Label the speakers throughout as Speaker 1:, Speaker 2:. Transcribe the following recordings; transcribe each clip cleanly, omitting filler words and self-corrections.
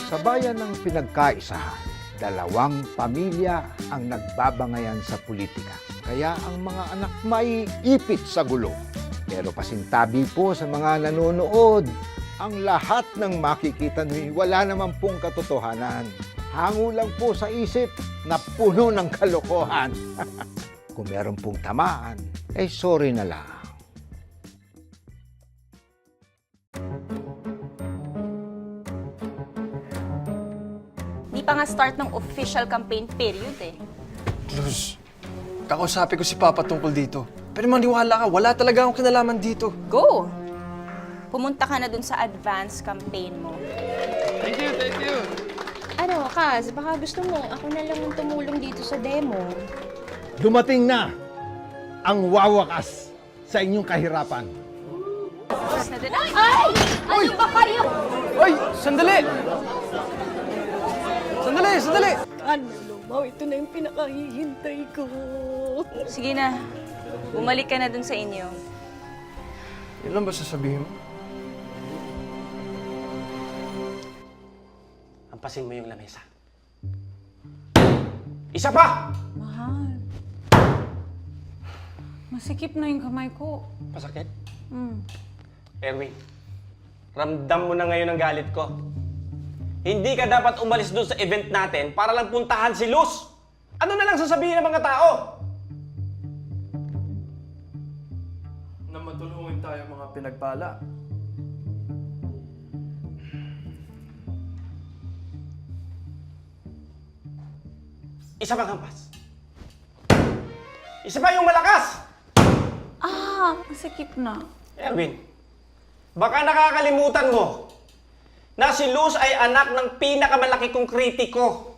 Speaker 1: Sa bayan ng pinagkaisahan, dalawang pamilya ang nagbabangayan sa politika. Kaya ang mga anak may ipit sa gulo. Pero pasintabi po sa mga nanonood, ang lahat ng makikita nyo wala naman pong katotohanan. Hango lang po sa isip na puno ng kalokohan. Kung meron pong tamaan, sorry na lang.
Speaker 2: Di pa nga start ng official campaign period eh.
Speaker 3: Luz, kakausapin ko si Papa tungkol dito. Pero maniwala ka, wala talaga akong kinalaman dito.
Speaker 2: Go! Pumunta ka na dun sa advance campaign mo.
Speaker 3: Thank you, thank you.
Speaker 4: Ano, Kaz, baka gusto mo ako na lang ang tumulong dito sa demo.
Speaker 5: Dumating na ang wawakas sa inyong kahirapan.
Speaker 4: Ay! Ano ba kayo?
Speaker 3: Ay, sandali! Sandali, sandali!
Speaker 4: Ano, Lumaw? Ito na yung pinakahihintay ko.
Speaker 2: Sige na, bumalik ka na dun sa inyo.
Speaker 3: Yun lang ba sasabihin mo?
Speaker 6: Hampasin mo yung lamesa. Isa pa!
Speaker 7: Mahal. Masikip na yung kamay ko.
Speaker 6: Masakit?
Speaker 7: Mm.
Speaker 6: Erwin, ramdam mo na ngayon ang galit ko. Hindi ka dapat umalis doon sa event natin para lang puntahan si Luz. Ano na lang sasabihin ng mga tao?
Speaker 3: Na matulungin tayo mga pinagpala.
Speaker 6: Isa pang hampas. Isa pa yung malakas!
Speaker 7: Masikip na.
Speaker 6: Erwin, baka nakakalimutan mo na si Luz ay anak ng pinakamalaki kong kritiko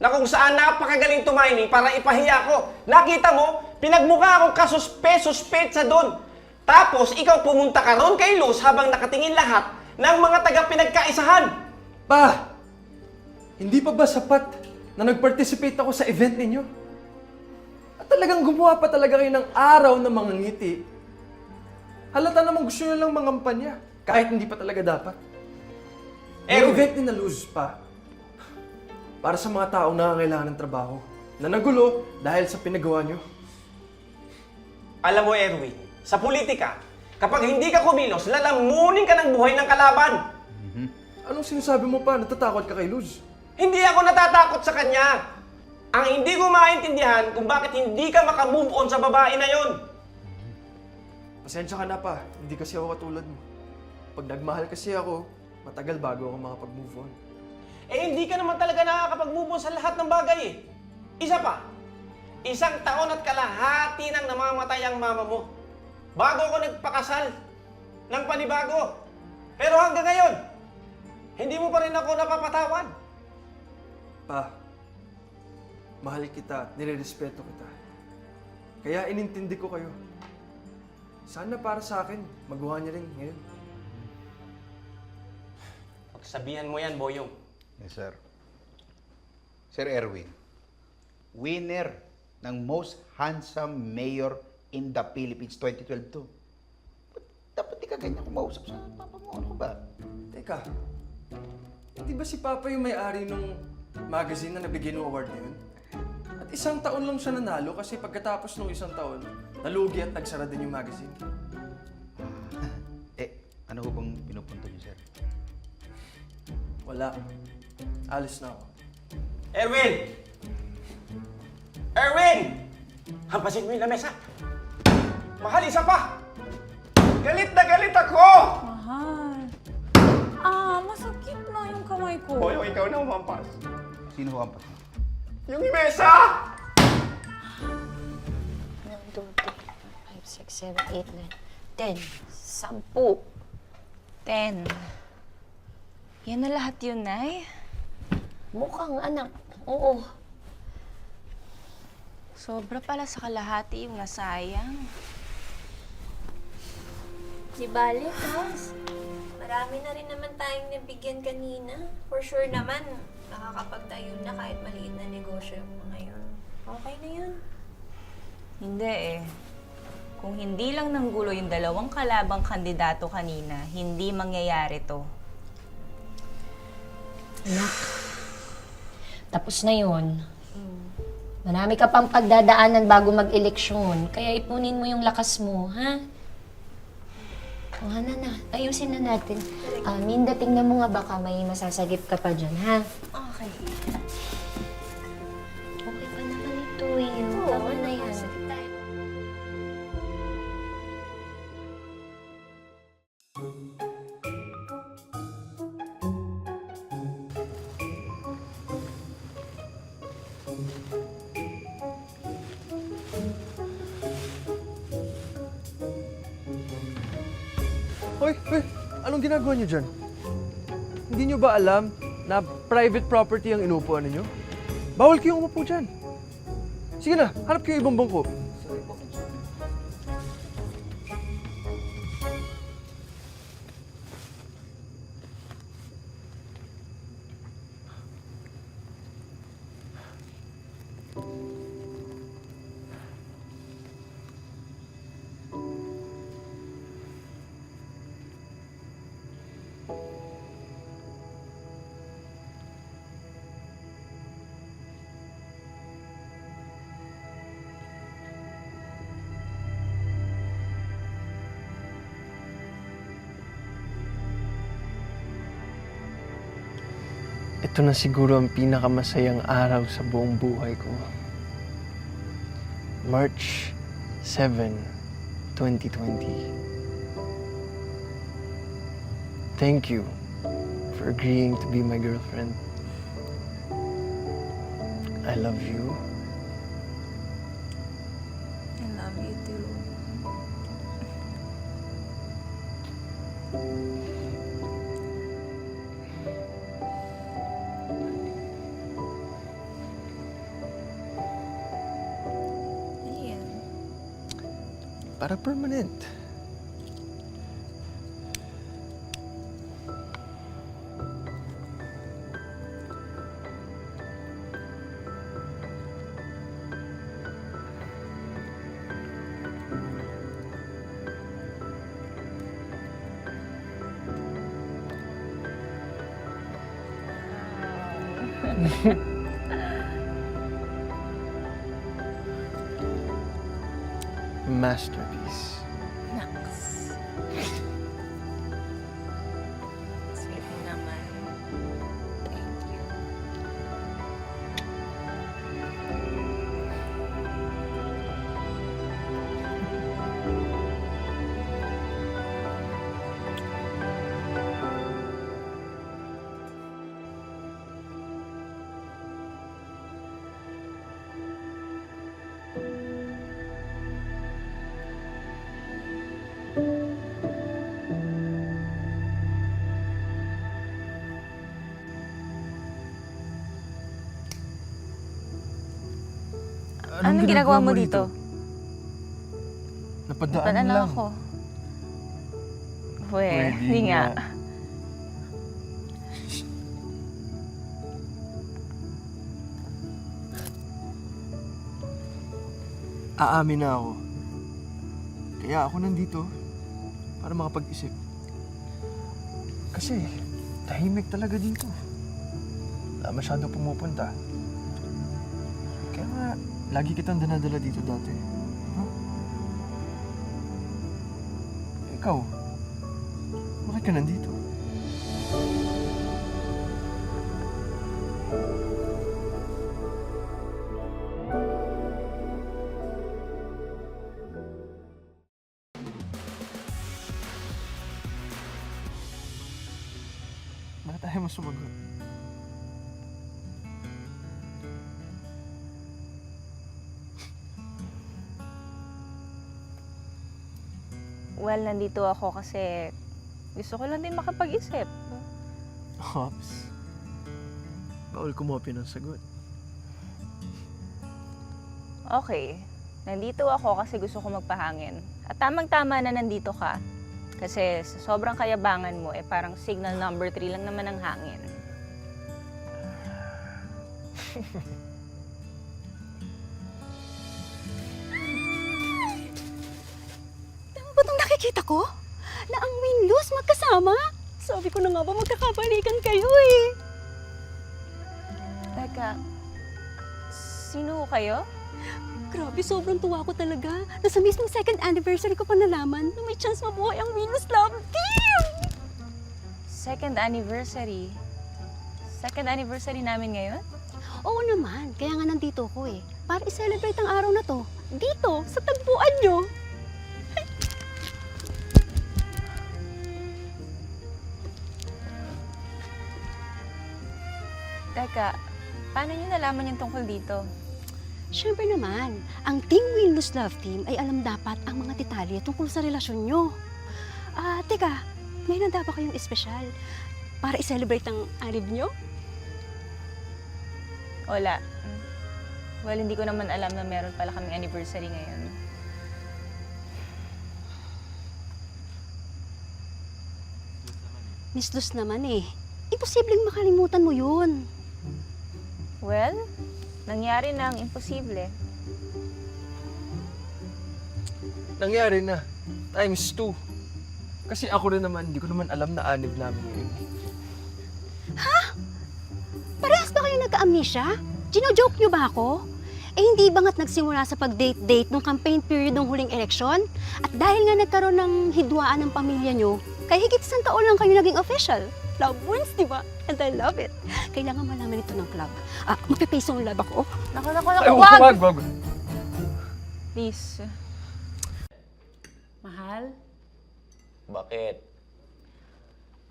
Speaker 6: na kung saan napakagaling tumining para ipahiya ko. Nakita mo, pinagmukha akong kasuspe-suspetsa doon. Tapos, ikaw pumunta ka ron kay Luz habang nakatingin lahat ng mga taga-pinagkaisahan.
Speaker 3: Pa! Hindi pa ba sapat na nag-participate ako sa event ninyo? At talagang gumawa pa talaga kayo ng araw ng mga ngiti. Halata naman gusto nyo lang mangampanya, kahit hindi pa talaga dapat. Yung event ni na Luz pa, para sa mga taong nangangailangan ng trabaho, na nagulo dahil sa pinagawa nyo.
Speaker 6: Alam mo, Erwin, sa politika, kapag hindi ka kumilos, lalamunin ka ng buhay ng kalaban.
Speaker 3: Anong sinasabi mo pa? Natatakot ka kay Luz?
Speaker 6: Hindi ako natatakot sa kanya. Ang hindi ko maintindihan kung bakit hindi ka makamove on sa babae na yon.
Speaker 3: Pasensya ka na pa, hindi kasi ako katulad mo. Pag nagmahal kasi ako, matagal bago ako makapag-move on.
Speaker 6: Hindi ka naman talaga nakakapag-move on sa lahat ng bagay eh. Isa pa, 1 taon at kalahati nang namamatay ang mama mo. Bago ako nagpakasal ng panibago. Pero hanggang ngayon, hindi mo pa rin ako napapatawad.
Speaker 3: Pa, mahal kita, nirerespeto kita. Kaya inintindi ko kayo. Sana para sa akin, magawa niya rin ngayon.
Speaker 6: Pagsabihan mo yan, Boyong.
Speaker 8: Yes, sir. Sir Erwin, winner ng Most Handsome Mayor in the Philippines 2012 to. Dapat di ka ganyan kumausap sa papa mo. Ano ba?
Speaker 3: Teka, hindi ba si Papa yung may-ari ng magazine na nabigyan ng award na yun? At 1 taon lang siya nanalo kasi pagkatapos ng 1 taon, nalugi at nagsara din yung magazine.
Speaker 8: Ano ho bang pinupunto niyo, sir?
Speaker 3: Wala. Alis na ako.
Speaker 6: Erwin! Erwin! Hampasin mo yung lamesa. Mahal, isa pa! Galit na galit ako!
Speaker 7: Mahal. Masakit na yung kamay ko.
Speaker 6: Boyong, ikaw na umampas.
Speaker 8: Sino ho ang pas?
Speaker 6: Yung mesa!
Speaker 4: 1, 2, 3, 4, 5, 6, 7, 8, 9, 10. 10.
Speaker 2: 10. Yan na lahat yun, Nay.
Speaker 4: Mukhang anak. Oo.
Speaker 2: Sobra pala sa kalahati yung nasayang.
Speaker 9: Di bale, Kaz. Marami na rin naman tayong nabigyan kanina. For sure naman, nakakapagtayo na kahit maliit na negosyo mo ngayon. Okay na yun.
Speaker 2: Hindi eh. Kung hindi lang nanggulo yung 2 kalabang kandidato kanina, hindi mangyayari to.
Speaker 4: Anak, tapos na yun. Marami ka pang pagdadaanan bago mag-eleksyon. Kaya ipunin mo yung lakas mo, ha? O, Hana na. Ayusin na natin. Minda, tingnan mo nga baka may masasagip ka pa dyan, ha?
Speaker 9: Okay.
Speaker 4: Okay pa naman ito, eh. Tama na yan.
Speaker 3: Hoy, anong ginagawa niyo dyan? Hindi niyo ba alam na private property ang inuupuan ninyo? Bawal kayong umupo dyan. Sige na, hanap kayo ibang bangko. Ito na siguro ang pinakamasayang araw sa buong buhay ko. March 7, 2020. Thank you for agreeing to be my girlfriend. I love you.
Speaker 2: I love you too. Ayan.
Speaker 3: Para permanent. Masterpiece.
Speaker 2: Naks. Sweet naman. Thank you. Anong ginagawa mo dito?
Speaker 3: Napadaan
Speaker 2: Padaan
Speaker 3: lang.
Speaker 2: lang ako. Hindi nga.
Speaker 3: Aamin na ako. Kaya ako nandito para makapag-isip. Kasi tahimik talaga dito. Wala masyado pumupunta. Kaya nga, lagi kitang dinadala dito dati. Huh? Ikaw, bakit ka nandito? Bakit tayo mo sumagot?
Speaker 2: Well, nandito ako kasi gusto ko lang din makapag-isip.
Speaker 3: Ops. Bawal kumopya ng sagot.
Speaker 2: Okay. Nandito ako kasi gusto ko magpahangin. At tamang-tama na nandito ka. Kasi sa sobrang kayabangan mo, parang signal number 3 lang naman ang hangin.
Speaker 10: Tama ba itong nakikita ko? Na ang win-lose magkasama? Sabi ko na nga ba magkakabalikan kayo eh.
Speaker 2: Teka, sino kayo?
Speaker 10: Grabe, sobrang tuwa ko talaga. Nasa mismong second anniversary ko pa nalaman na may chance mabuhay ang Venus Love Team!
Speaker 2: Second anniversary. Second anniversary namin ngayon?
Speaker 10: Oo naman, kaya nga nandito ko eh. Para i-celebrate ang araw na to. Dito, sa tagpuan nyo.
Speaker 2: Teka, paano nyo nalaman yung tungkol dito?
Speaker 10: Siyempre naman, ang Team Venus Love Team ay alam dapat ang mga detalye tungkol sa relasyon nyo. Teka, may nanda ba kayong espesyal para i-celebrate ang anib nyo?
Speaker 2: Wala. Well, hindi ko naman alam na meron pala kaming anniversary ngayon.
Speaker 10: Miss Luz naman eh. Imposibleng makalimutan mo yun.
Speaker 2: Well, nangyari na ang imposible.
Speaker 3: Nangyari na. Times 2. Kasi ako rin naman, hindi ko naman alam na anib namin ngayon.
Speaker 10: Parehas ba kayo nagka-amnesia? Gino-joke nyo ba ako? Eh hindi ba nga't nagsimula sa pag-date-date nung campaign period ng huling eleksyon? At dahil nga nagkaroon ng hidwaan ng pamilya nyo, kaya higit isang taon lang kayo naging official. Love wins, di ba? And I love it. Kailangan malaman ito ng club. Mapipace yung love ako.
Speaker 2: Naku,
Speaker 3: Wag!
Speaker 2: Please.
Speaker 7: Mahal,
Speaker 6: Bakit?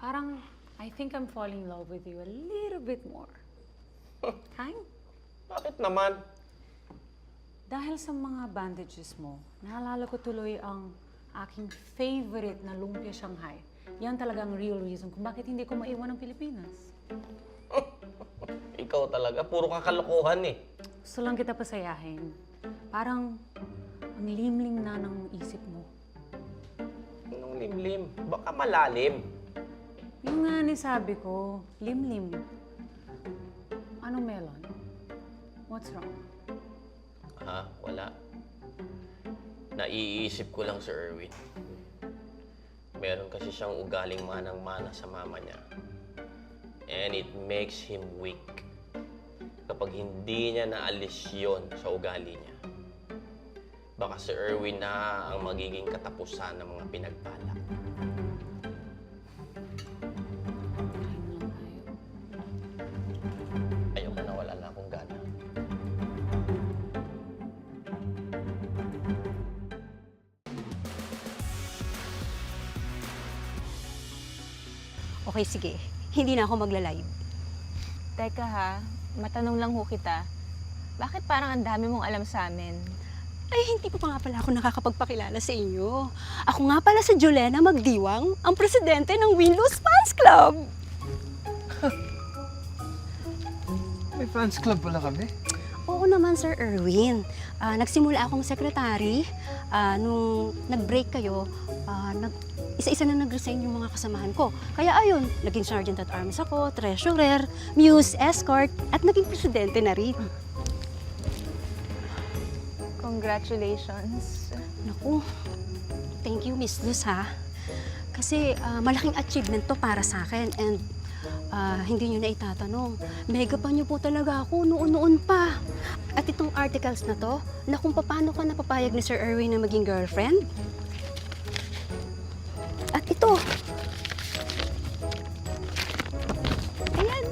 Speaker 7: parang I think I'm falling in love with you a little bit more. Kind?
Speaker 6: Bakit naman?
Speaker 7: Dahil sa mga bandages mo, naalala ko tuloy ang aking favorite na lumpia Shanghai. Yan talagang real reason kung bakit hindi ko maiwan ng Pilipinas.
Speaker 6: Ikaw talaga, puro kakalokohan eh.
Speaker 7: Gusto lang kita pasayahin. Parang ang limling na ng isip mo.
Speaker 6: Anong limlim? Baka malalim.
Speaker 7: Yung nga ni sabi ko, limlim. Ano melon? What's wrong?
Speaker 6: Ha? Wala. Naiisip ko lang si Erwin. Meron kasi siyang ugaling manang-mana sa mama niya. And it makes him weak. Kapag hindi niya naalis yun sa ugali niya, baka si Erwin na ang magiging katapusan ng mga pinagbalak.
Speaker 7: Kain lang tayo.
Speaker 6: Ayoko na, wala na akong gana.
Speaker 10: Okay, sige. Hindi na ako magla-live.
Speaker 2: Teka ha, matanong lang ho kita. Bakit parang ang dami mong alam sa amin?
Speaker 10: Ay, hindi pa nga pala ako nakakapagpakilala sa inyo. Ako nga pala si Jolena Magdiwang, ang presidente ng Win-Lose Fans Club.
Speaker 3: May fans club pala kami.
Speaker 10: Oo naman, Sir Erwin. Nagsimula akong sekretary. Nung nag-break kayo, isa-isa na nag-resign yung mga kasamahan ko. Kaya ayun, naging sergeant at arms ako, treasurer, muse, escort, at naging presidente na rin.
Speaker 2: Congratulations.
Speaker 10: Naku, thank you, Miss Luz, ha? Kasi malaking achievement to para sa akin and hindi nyo na itatanong. Mega pa nyo po talaga ako noon-noon pa. At itong articles na to, na kung paano ka napapayag ni Sir Erwin na maging girlfriend. At ito. Ayan.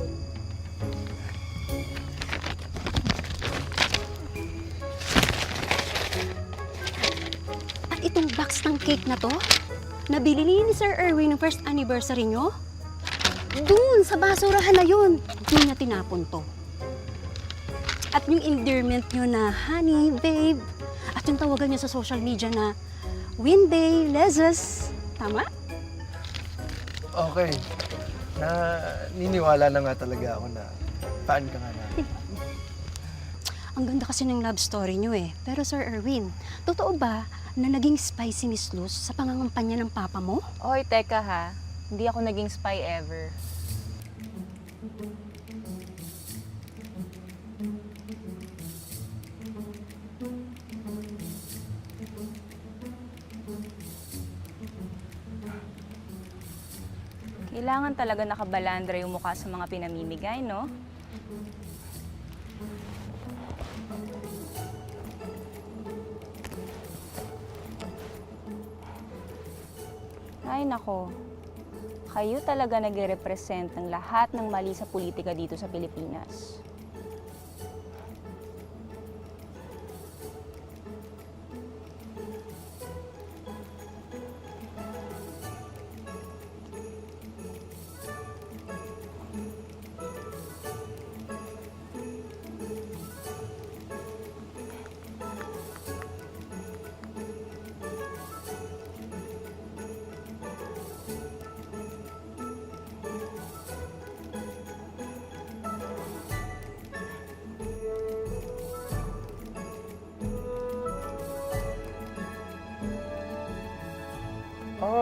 Speaker 10: At itong box ng cake na to, nabili ni Sir Erwin ng first anniversary nyo. Doon, sa basurahan na yun. Doon na tinapon to. At yung endearment nyo na, honey, babe, at yung tawagan nyo sa social media na, Winday, Lezes. Tama?
Speaker 3: Okay. Niniwala na nga talaga ako na fan ka nga namin.
Speaker 10: Ang ganda kasi ng love story nyo eh. Pero Sir Erwin, totoo ba na naging spy si Miss Luz sa pangangampanya ng papa mo?
Speaker 2: Oy, teka ha. Hindi ako naging spy ever. Kailangan talaga nakabalandra yung mukha sa mga pinamimigay, no? Ay nako, kayo talaga nagre-represent ng lahat ng mali sa politika dito sa Pilipinas.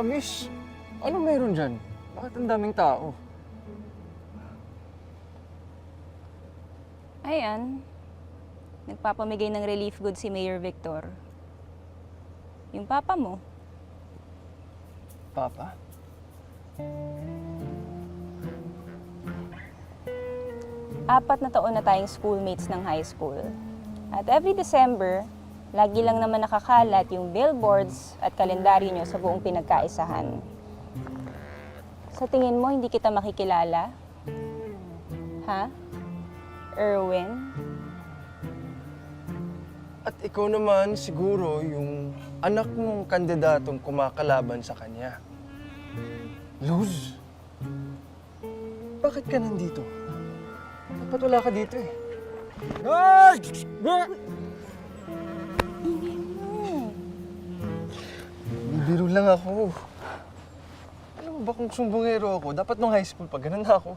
Speaker 3: Miss, ano meron dyan? Bakit ang daming tao?
Speaker 2: Ayan, nagpapamigay ng relief goods si Mayor Victor. Yung papa mo.
Speaker 3: Papa?
Speaker 2: Apat na taon na tayong schoolmates ng high school. At every December, lagi lang naman nakakalat yung billboards at kalendaryo nyo sa buong pinagkaisahan. Sa tingin mo, hindi kita makikilala? Ha? Erwin?
Speaker 3: At ikaw naman siguro yung anak mong kandidatong kumakalaban sa kanya. Luz, bakit ka nandito? Dapat wala ka dito eh.
Speaker 5: Guard!
Speaker 3: Bibiro lang ako. Alam mo ba kung sumbongero ako, dapat nung high school pa, ganun na ako.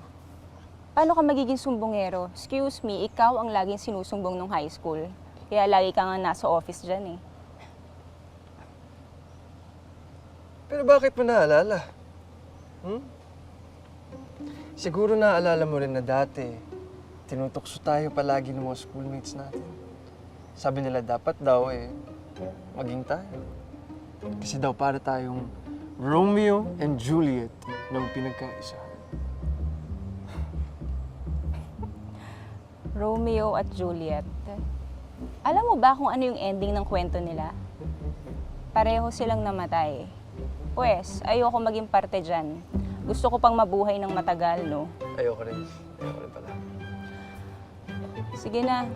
Speaker 2: Paano ka magiging sumbongero? Excuse me, ikaw ang laging sinusumbong nung high school. Kaya lagi ka nga nasa office dyan eh.
Speaker 3: Pero bakit mo naalala? Siguro naalala mo rin na dati, tinutokso tayo palagi ng mga schoolmates natin. Sabi nila dapat daw maging tayo. Kasi daw para tayong Romeo and Juliet ng pinagkaisa.
Speaker 2: Romeo at Juliet. Alam mo ba kung ano yung ending ng kwento nila? Pareho silang namatay. Pwes, ayoko maging parte dyan. Gusto ko pang mabuhay ng matagal, no?
Speaker 3: Ayoko rin. Ayoko rin pala.
Speaker 2: Sige na.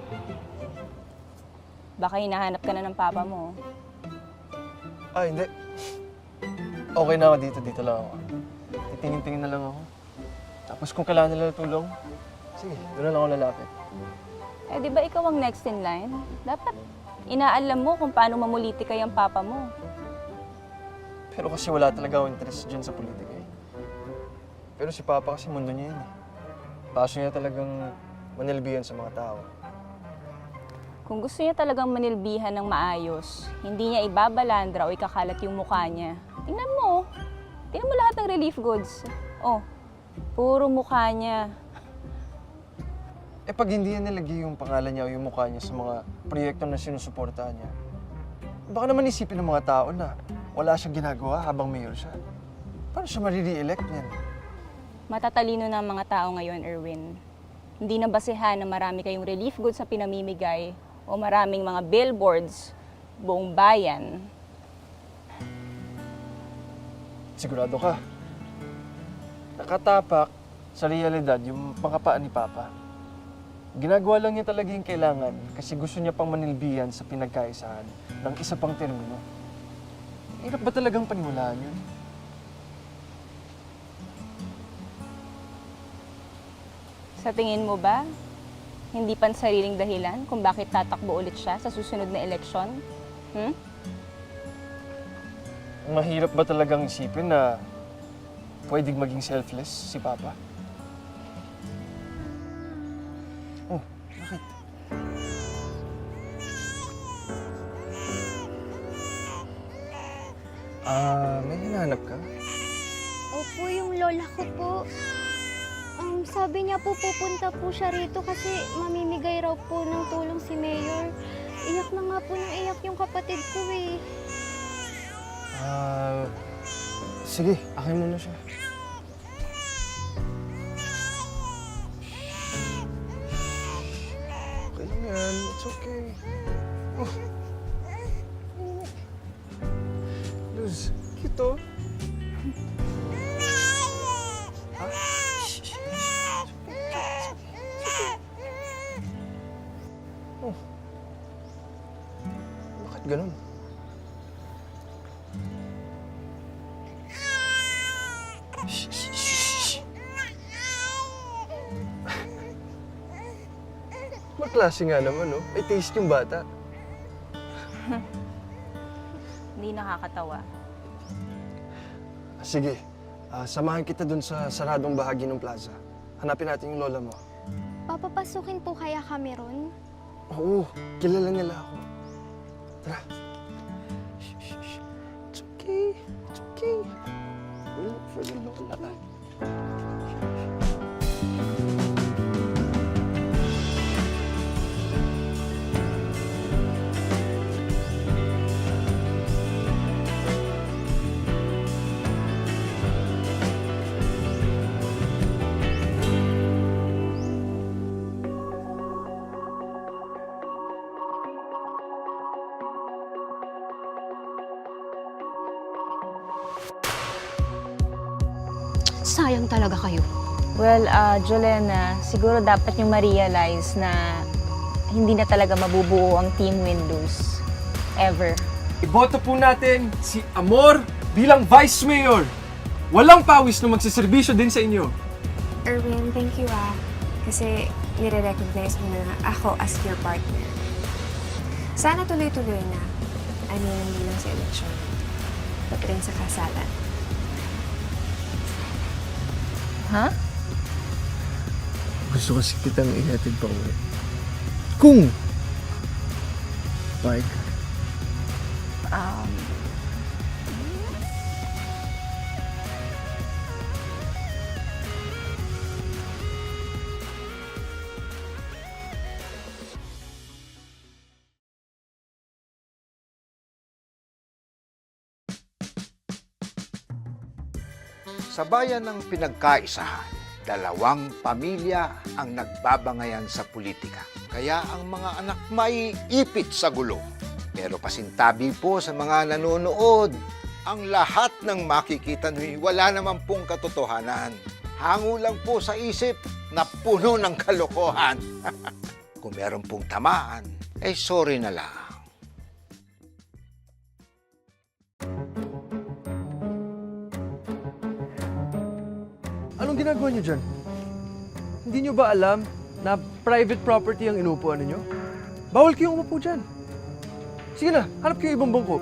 Speaker 2: Baka hinahanap ka na ng papa mo.
Speaker 3: Hindi. Okay na ako dito. Dito lang ako. Titingin-tingin na lang ako. Tapos kung kailangan nila ng tulong, sige, doon na lang ako lalapit.
Speaker 2: Eh, di ba ikaw ang next in line? Dapat inaalam mo kung paano mamulitika yung papa mo.
Speaker 3: Pero kasi wala talaga akong interest dyan sa politika eh. Pero si Papa kasi mundo niya yun eh. Paso niya talagang manilbihan sa mga tao.
Speaker 2: Kung gusto niya talagang manilbihan ng maayos, hindi niya ibabalandra o ikakalat yung mukha niya. Tingnan mo. Tingnan mo lahat ng relief goods. Oh, puro mukha niya.
Speaker 3: Pag hindi niya nilagay yung pangalan niya o yung mukha niya sa mga proyekto na sinusuportahan niya, baka naman isipin ng mga tao na wala siyang ginagawa habang mayor siya. Paano siya marire-elect niyan?
Speaker 2: Matatalino na ang mga tao ngayon, Erwin. Hindi na basehan na marami kayong relief goods na pinamimigay o maraming mga billboards buong bayan.
Speaker 3: Sigurado ka. Nakatapak sa realidad yung pangkapaan ni Papa. Ginagawa lang niya talaga yung kailangan kasi gusto niya pang manilbihan sa pinagkaisahan ng isa pang termino. Hirap ba talagang paniwalaan yun?
Speaker 2: Sa tingin mo ba, hindi pansariling dahilan kung bakit tatakbo ulit siya sa susunod na eleksyon?
Speaker 3: Mahirap ba talagang isipin na pwedeng maging selfless si Papa? Oh, bakit? May hinahanap ka?
Speaker 10: Opo, yung lola ko po. Sabi niya po pupunta po siya rito kasi mamimigay raw po ng tulong si Mayor. Iyak na nga po ng iyak yung kapatid ko eh.
Speaker 3: Sige, akin muna siya. Anong klase nga naman, no? May taste yung bata.
Speaker 2: Hindi nakakatawa.
Speaker 3: Sige, samahan kita dun sa saradong bahagi ng plaza. Hanapin natin yung lola mo.
Speaker 9: Papapasukin po kaya kami ron?
Speaker 3: Oo, kilala nila ako. Tara. Shh, shh, shh. It's okay. It's okay. We'll look for the lola.
Speaker 10: Sayang talaga kayo.
Speaker 2: Well, Jolena, siguro dapat yung ma-realize na hindi na talaga mabubuo ang Team Windows. Ever.
Speaker 3: Iboto po natin si Amor bilang Vice Mayor. Walang pawis na magsiservisyo din sa inyo.
Speaker 9: Erwin, thank you Kasi nire-recognize mo na ako as your partner. Sana tuloy-tuloy na. Hindi lang sa eleksyon. Pati rin sa kasalan.
Speaker 2: Ha?
Speaker 3: Gusto kasi kitang ihatid pa uwi. Kung bike.
Speaker 1: Sa bayan ng pinagkaisahan, dalawang pamilya ang nagbabangayan sa politika. Kaya ang mga anak maiipit sa gulo. Pero pasintabi po sa mga nanonood, ang lahat ng makikita nyo wala naman pong katotohanan. Hango lang po sa isip na puno ng kalokohan. Kung meron pong tamaan, sorry na lang.
Speaker 3: Anong ginagawa niyo dyan? Hindi niyo ba alam na private property ang inuupuan ninyo? Bawal kayong umupo dyan. Sige na, hanap kayo ibang bangko.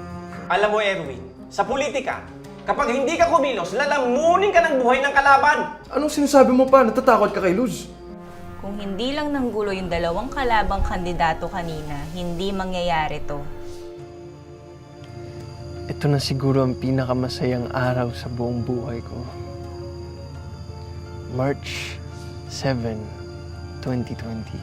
Speaker 6: Alam mo, Erwin, sa politika, kapag hindi ka kumilos, lalamunin ka ng buhay ng kalaban.
Speaker 3: Anong sinasabi mo pa? Natatakot ka kay Luz?
Speaker 2: Kung hindi lang nanggulo yung dalawang kalabang kandidato kanina, hindi mangyayari to.
Speaker 3: Ito na siguro ang pinakamasayang araw sa buong buhay ko. March 7, 2020.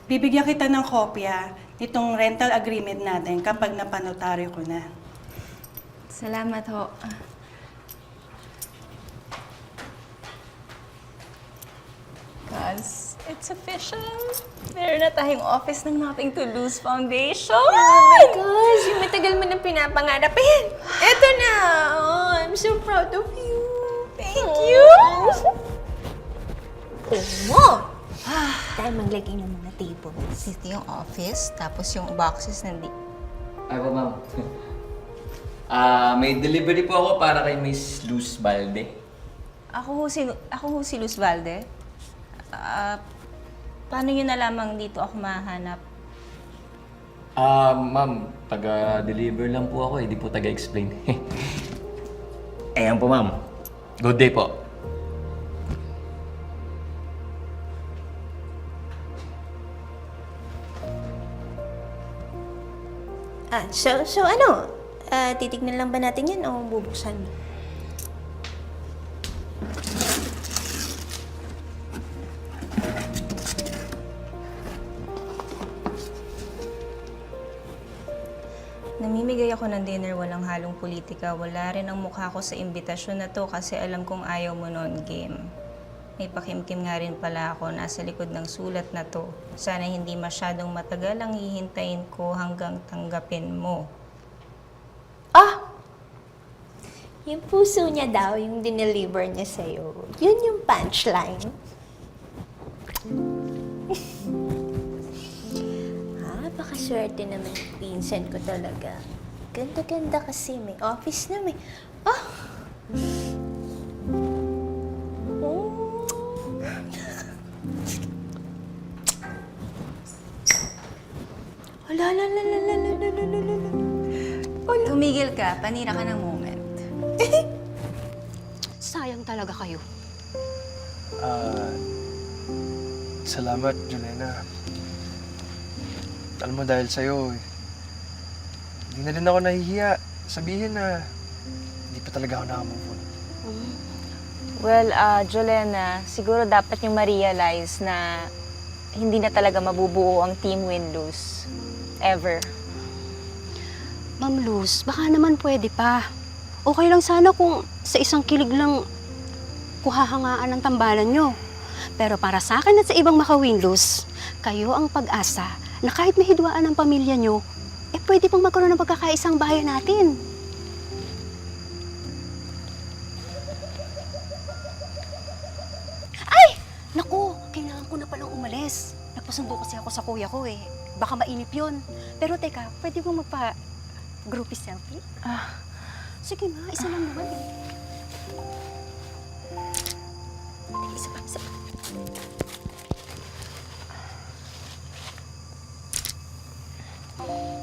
Speaker 11: Bibigyan kita ng kopya nitong rental agreement natin kapag napanotaryo ko na.
Speaker 9: Salamat ho.
Speaker 2: Guys, it's official. Meron na tayong office ng Nothing to Lose Foundation.
Speaker 9: Oh my gosh, yung matagal mo nang pinapangarap. Ayan, eto na. Oh, I'm so proud of you.
Speaker 2: Thank you!
Speaker 9: Mo! Dahil maglagay ng mga tables.
Speaker 2: Ito yung office, tapos yung boxes nandi.
Speaker 12: Ay po, ma'am. May delivery po ako para kay Miss Luz Balde.
Speaker 2: Ako ho si Luz Valde. Paano nyo na lamang dito ako mahanap?
Speaker 12: Ma'am, taga-deliver lang po ako, hindi po taga-explain. Ayan po, ma'am. Good day po.
Speaker 9: So ano? Titignan lang ba natin yan o bubuksan?
Speaker 2: Namimigay ako ng dinner, walang halong politika. Wala rin ang mukha ko sa imbitasyon na to kasi alam kong ayaw mo noon game. May pakimkim nga rin pala ako nasa likod ng sulat na to. Sana hindi masyadong matagal ang hihintayin ko hanggang tanggapin mo.
Speaker 9: Yung puso niya daw, yung dineliver niya sa'yo. Yun yung punchline. Baka swerte naman yung pinsan ko talaga.
Speaker 10: Ganda-ganda kasi. May office na may... Ah!
Speaker 2: Tumigil ka, panira ka ng moment.
Speaker 10: Sayang talaga kayo.
Speaker 3: Salamat, Juliana. Alam mo, dahil sa'yo, hindi na rin ako nahihiya. Sabihin na hindi pa talaga ako nakamove on.
Speaker 2: Well, Jolena, siguro dapat yung ma-realize na hindi na talaga mabubuo ang team win-lose. Ever.
Speaker 10: Ma'am Luz, baka naman pwede pa. Okay lang sana kung sa isang kilig lang kuhahangaan ang tambalan nyo. Pero para sa akin at sa ibang maka-win-lose, kayo ang pag-asa na kahit mahidwaan ang pamilya nyo, pwede pang magkaroon ng pagkakaisang bayan natin. Ay! Naku, kailangan ko na palang umalis. Nagpasundo kasi ako sa kuya ko eh. Baka mainip yun. Pero teka, pwede mo magpa-groupie selfie? Sige nga, isa lang naman eh. Teka, isa pa.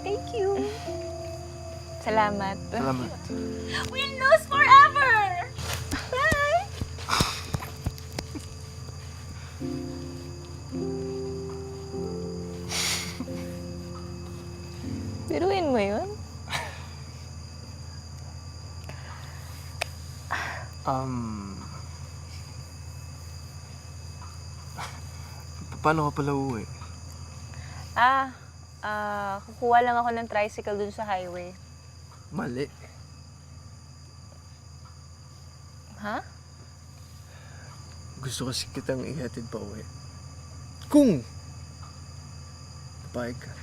Speaker 10: Thank you.
Speaker 2: Salamat.
Speaker 3: Salamat.
Speaker 10: We'll lose forever! Bye!
Speaker 2: Biruin mo yun?
Speaker 3: Paano ka pala uuwi?
Speaker 2: Kukuha lang ako ng tricycle dun sa highway.
Speaker 3: Mali.
Speaker 2: Ha?
Speaker 3: Gusto kasi kitang ihatid pa uwi. Kung papayag ka.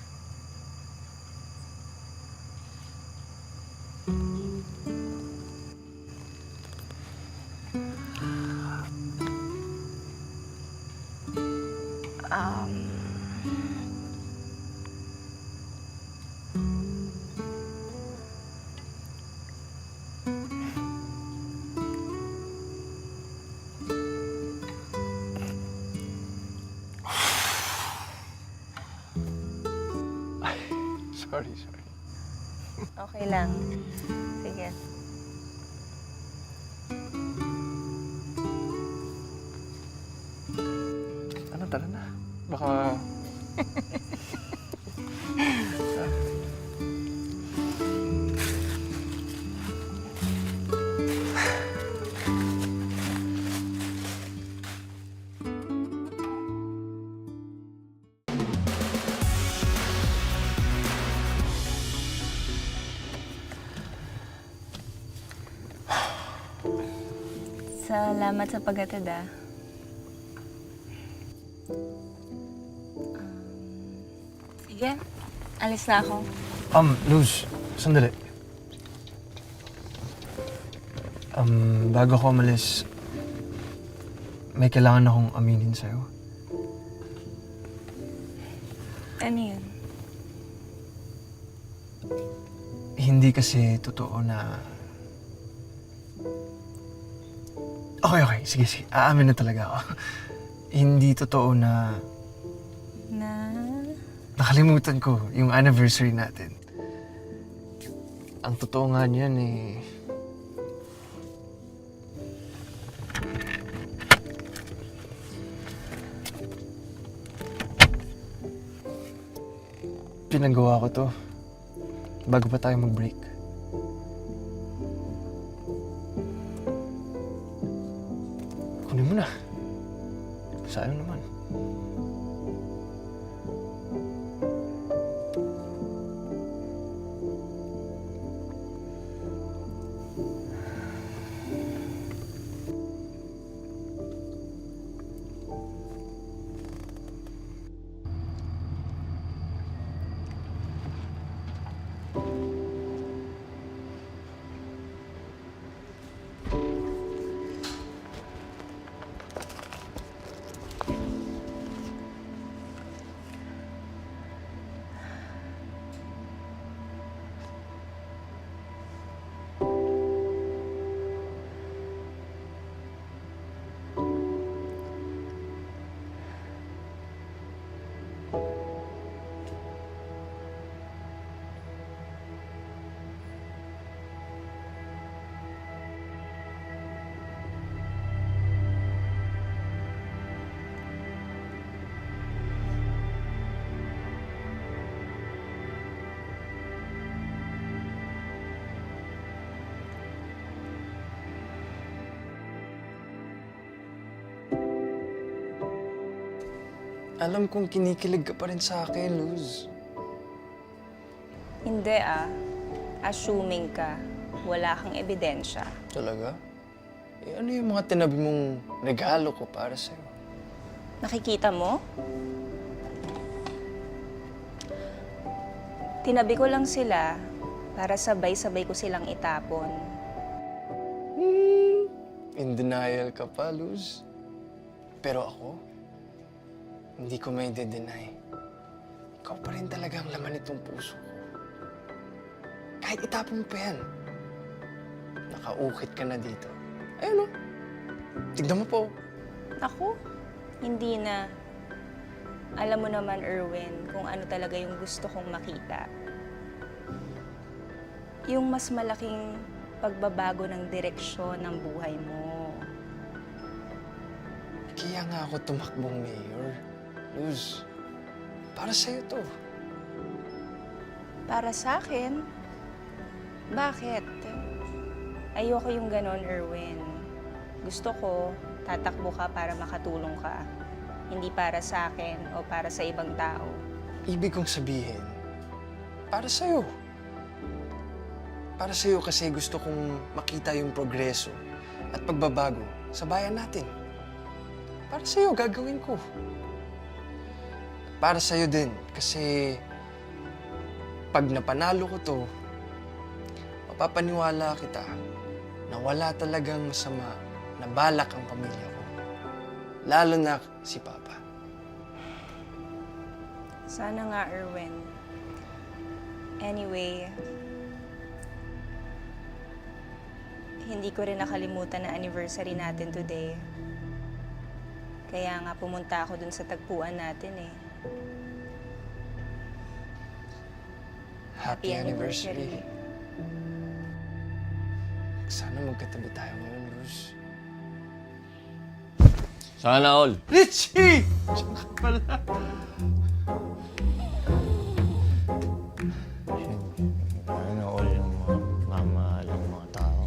Speaker 3: Sorry.
Speaker 2: Okay lang. Sige.
Speaker 3: Ano, tara na. Baka...
Speaker 2: Salamat sa paghatid, ah. Sige, alis na ako.
Speaker 3: Luz, sandali. Bago ako umalis, may kailangan akong aminin sa'yo.
Speaker 2: Ano yun?
Speaker 3: Hindi kasi totoo na... Okay. Sige. Aamin na talaga ako. Hindi totoo na... Nakalimutan ko yung anniversary natin. Ang totoo nga niyan eh... Pinagawa ko to bago pa tayo mag-break. Kunin mo na. Sayang naman. alam kong kinikilig ka pa rin sa akin, Luz.
Speaker 2: Hindi assuming ka, wala kang ebidensya.
Speaker 3: Talaga? Eh, ano yung mga tinabi mong regalo ko para sa'yo?
Speaker 2: Nakikita mo? Tinabi ko lang sila para sabay-sabay ko silang itapon.
Speaker 3: In denial ka pa, Luz. Pero ako, hindi ko may de-deny. Ikaw pa rin talaga ang laman nitong puso ko. Kahit itapon mo pa yan, nakaukit ka na dito. Ayun o. Tignan mo po.
Speaker 2: Ako? Hindi na. Alam mo naman, Erwin, kung ano talaga yung gusto kong makita. Yung mas malaking pagbabago ng direksyon ng buhay mo.
Speaker 3: Kaya nga ako tumakbong mayor. Luz, para sa'yo to.
Speaker 2: Para sa akin? Bakit? Ayoko yung ganon, Erwin. Gusto ko, tatakbo ka para makatulong ka. Hindi para sa akin o para sa ibang tao.
Speaker 3: Ibig kong sabihin, para sa'yo. Para sa'yo kasi gusto kong makita yung progreso at pagbabago sa bayan natin. Para sa'yo, gagawin ko. Para sa'yo din, kasi pag napanalo ko to, mapapaniwala kita na wala talagang masama na balak ang pamilya ko. Lalo na si Papa.
Speaker 2: Sana nga, Erwin. Anyway, hindi ko rin nakalimutan na anniversary natin today. Kaya nga pumunta ako dun sa tagpuan natin eh.
Speaker 3: Happy anniversary. Sana magkatabi tayo ngayon, Luz.
Speaker 12: Sana all.
Speaker 3: Richie! Diyan ka pala.
Speaker 5: Ano all yung mga mamahalang mga tao.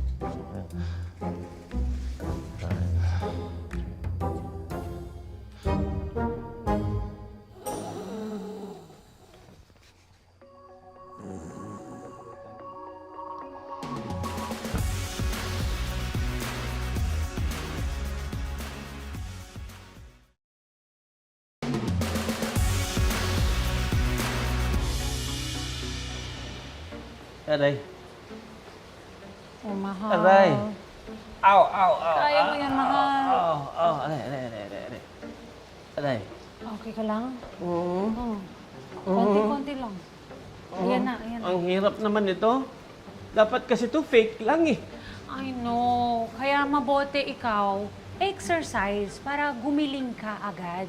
Speaker 6: Aray.
Speaker 7: Oh, mahal.
Speaker 6: Aray. Aw, aw, aw.
Speaker 7: Kaya mo yan, mahal.
Speaker 6: Aw, aray. Aray.
Speaker 7: Okay ka lang? Oo. Konti-konti lang. Ayan na, ayan na.
Speaker 6: Ang hirap naman ito. Dapat kasi to fake lang eh.
Speaker 7: I know. Kaya mabuti ikaw, exercise para gumiling ka agad.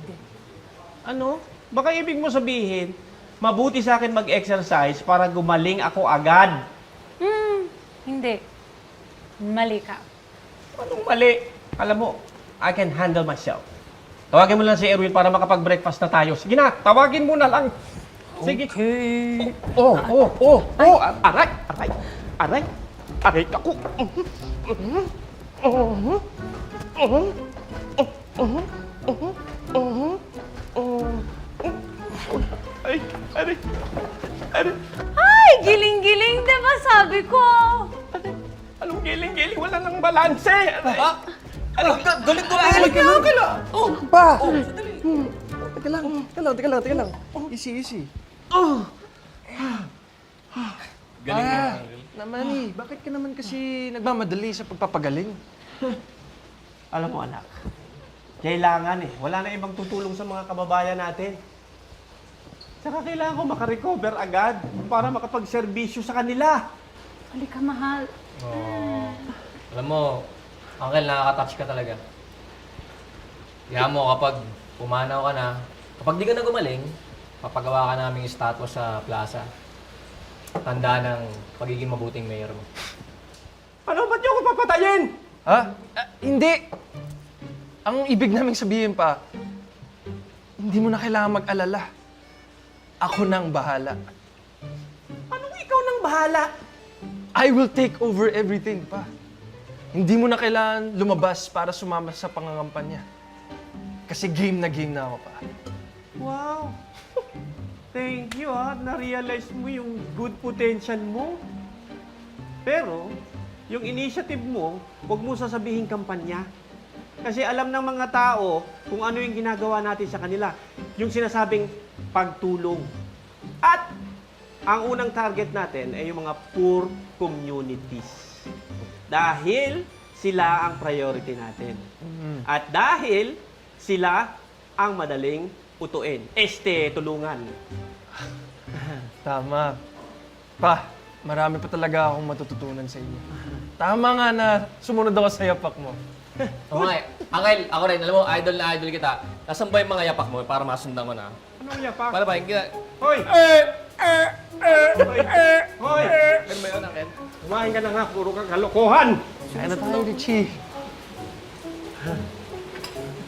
Speaker 6: Ano? Baka ibig mo sabihin, mabuti sa akin mag-exercise para gumaling ako agad.
Speaker 7: Hindi. Mali ka.
Speaker 6: Anong mali? Alam mo, I can handle myself. Tawagin mo lang si Erwin para makapag-breakfast na tayo. Sige na, tawagin mo na lang. Sige.
Speaker 7: Okay.
Speaker 6: Aray, ako. Aray.
Speaker 7: Ay, giling-giling, di ba sabi ko?
Speaker 6: Anong giling-giling? Wala nang balanse. Aray.
Speaker 3: Galit ko lang! Oh, pa! Teka lang. Easy.
Speaker 12: Galing na.
Speaker 3: Namani, bakit ka naman kasi nagmamadali sa pagpapagaling?
Speaker 6: Alam mo anak, kailangan wala na ibang tutulong sa mga kababayan natin. Saka kailangan ko makarecover agad para makapagserbisyo sa kanila.
Speaker 7: Halika, mahal.
Speaker 12: Alam mo, Uncle, nakaka-touch ka talaga. Kaya mo, kapag pumanaw ka na, kapag di ka na gumaling, papagawa ka naming estatwa sa plaza. Tanda ng pagiging mabuting mayor mo.
Speaker 6: Ano, ba't niyo ako papatayin?
Speaker 3: Ha? Hindi! Ang ibig naming sabihin pa, hindi mo na kailangan mag-alala. Ako nang bahala.
Speaker 6: Anong ikaw nang bahala?
Speaker 3: I will take over everything pa. Hindi mo na kailangan lumabas para sumama sa pangangampanya. Kasi game na ako pa.
Speaker 6: Thank you ha, na-realize mo yung good potential mo. Pero, yung initiative mo, huwag mo sasabihin kampanya. Kasi alam ng mga tao kung ano yung ginagawa natin sa kanila. Yung sinasabing pagtulong. At ang unang target natin ay yung mga poor communities. Dahil sila ang priority natin. At dahil sila ang madaling utuin. Tulungan.
Speaker 3: Tama. Pa, marami pa talaga akong matututunan sa inyo. Tama nga na sumunod ako sa yapak mo.
Speaker 12: Oo nga eh. Angel, ako rin. Alam mo, idol na idol kita. Nasaan ba yung mga yapak mo para masundan ko na?
Speaker 6: Anong yapak?
Speaker 12: Para ba? Hindi kita...
Speaker 6: Hoy! Hoy!
Speaker 12: Ano ba yun, Angel?
Speaker 6: Kumain ka na nga, puro kang kalokohan!
Speaker 3: Kaya na tayo, Richie.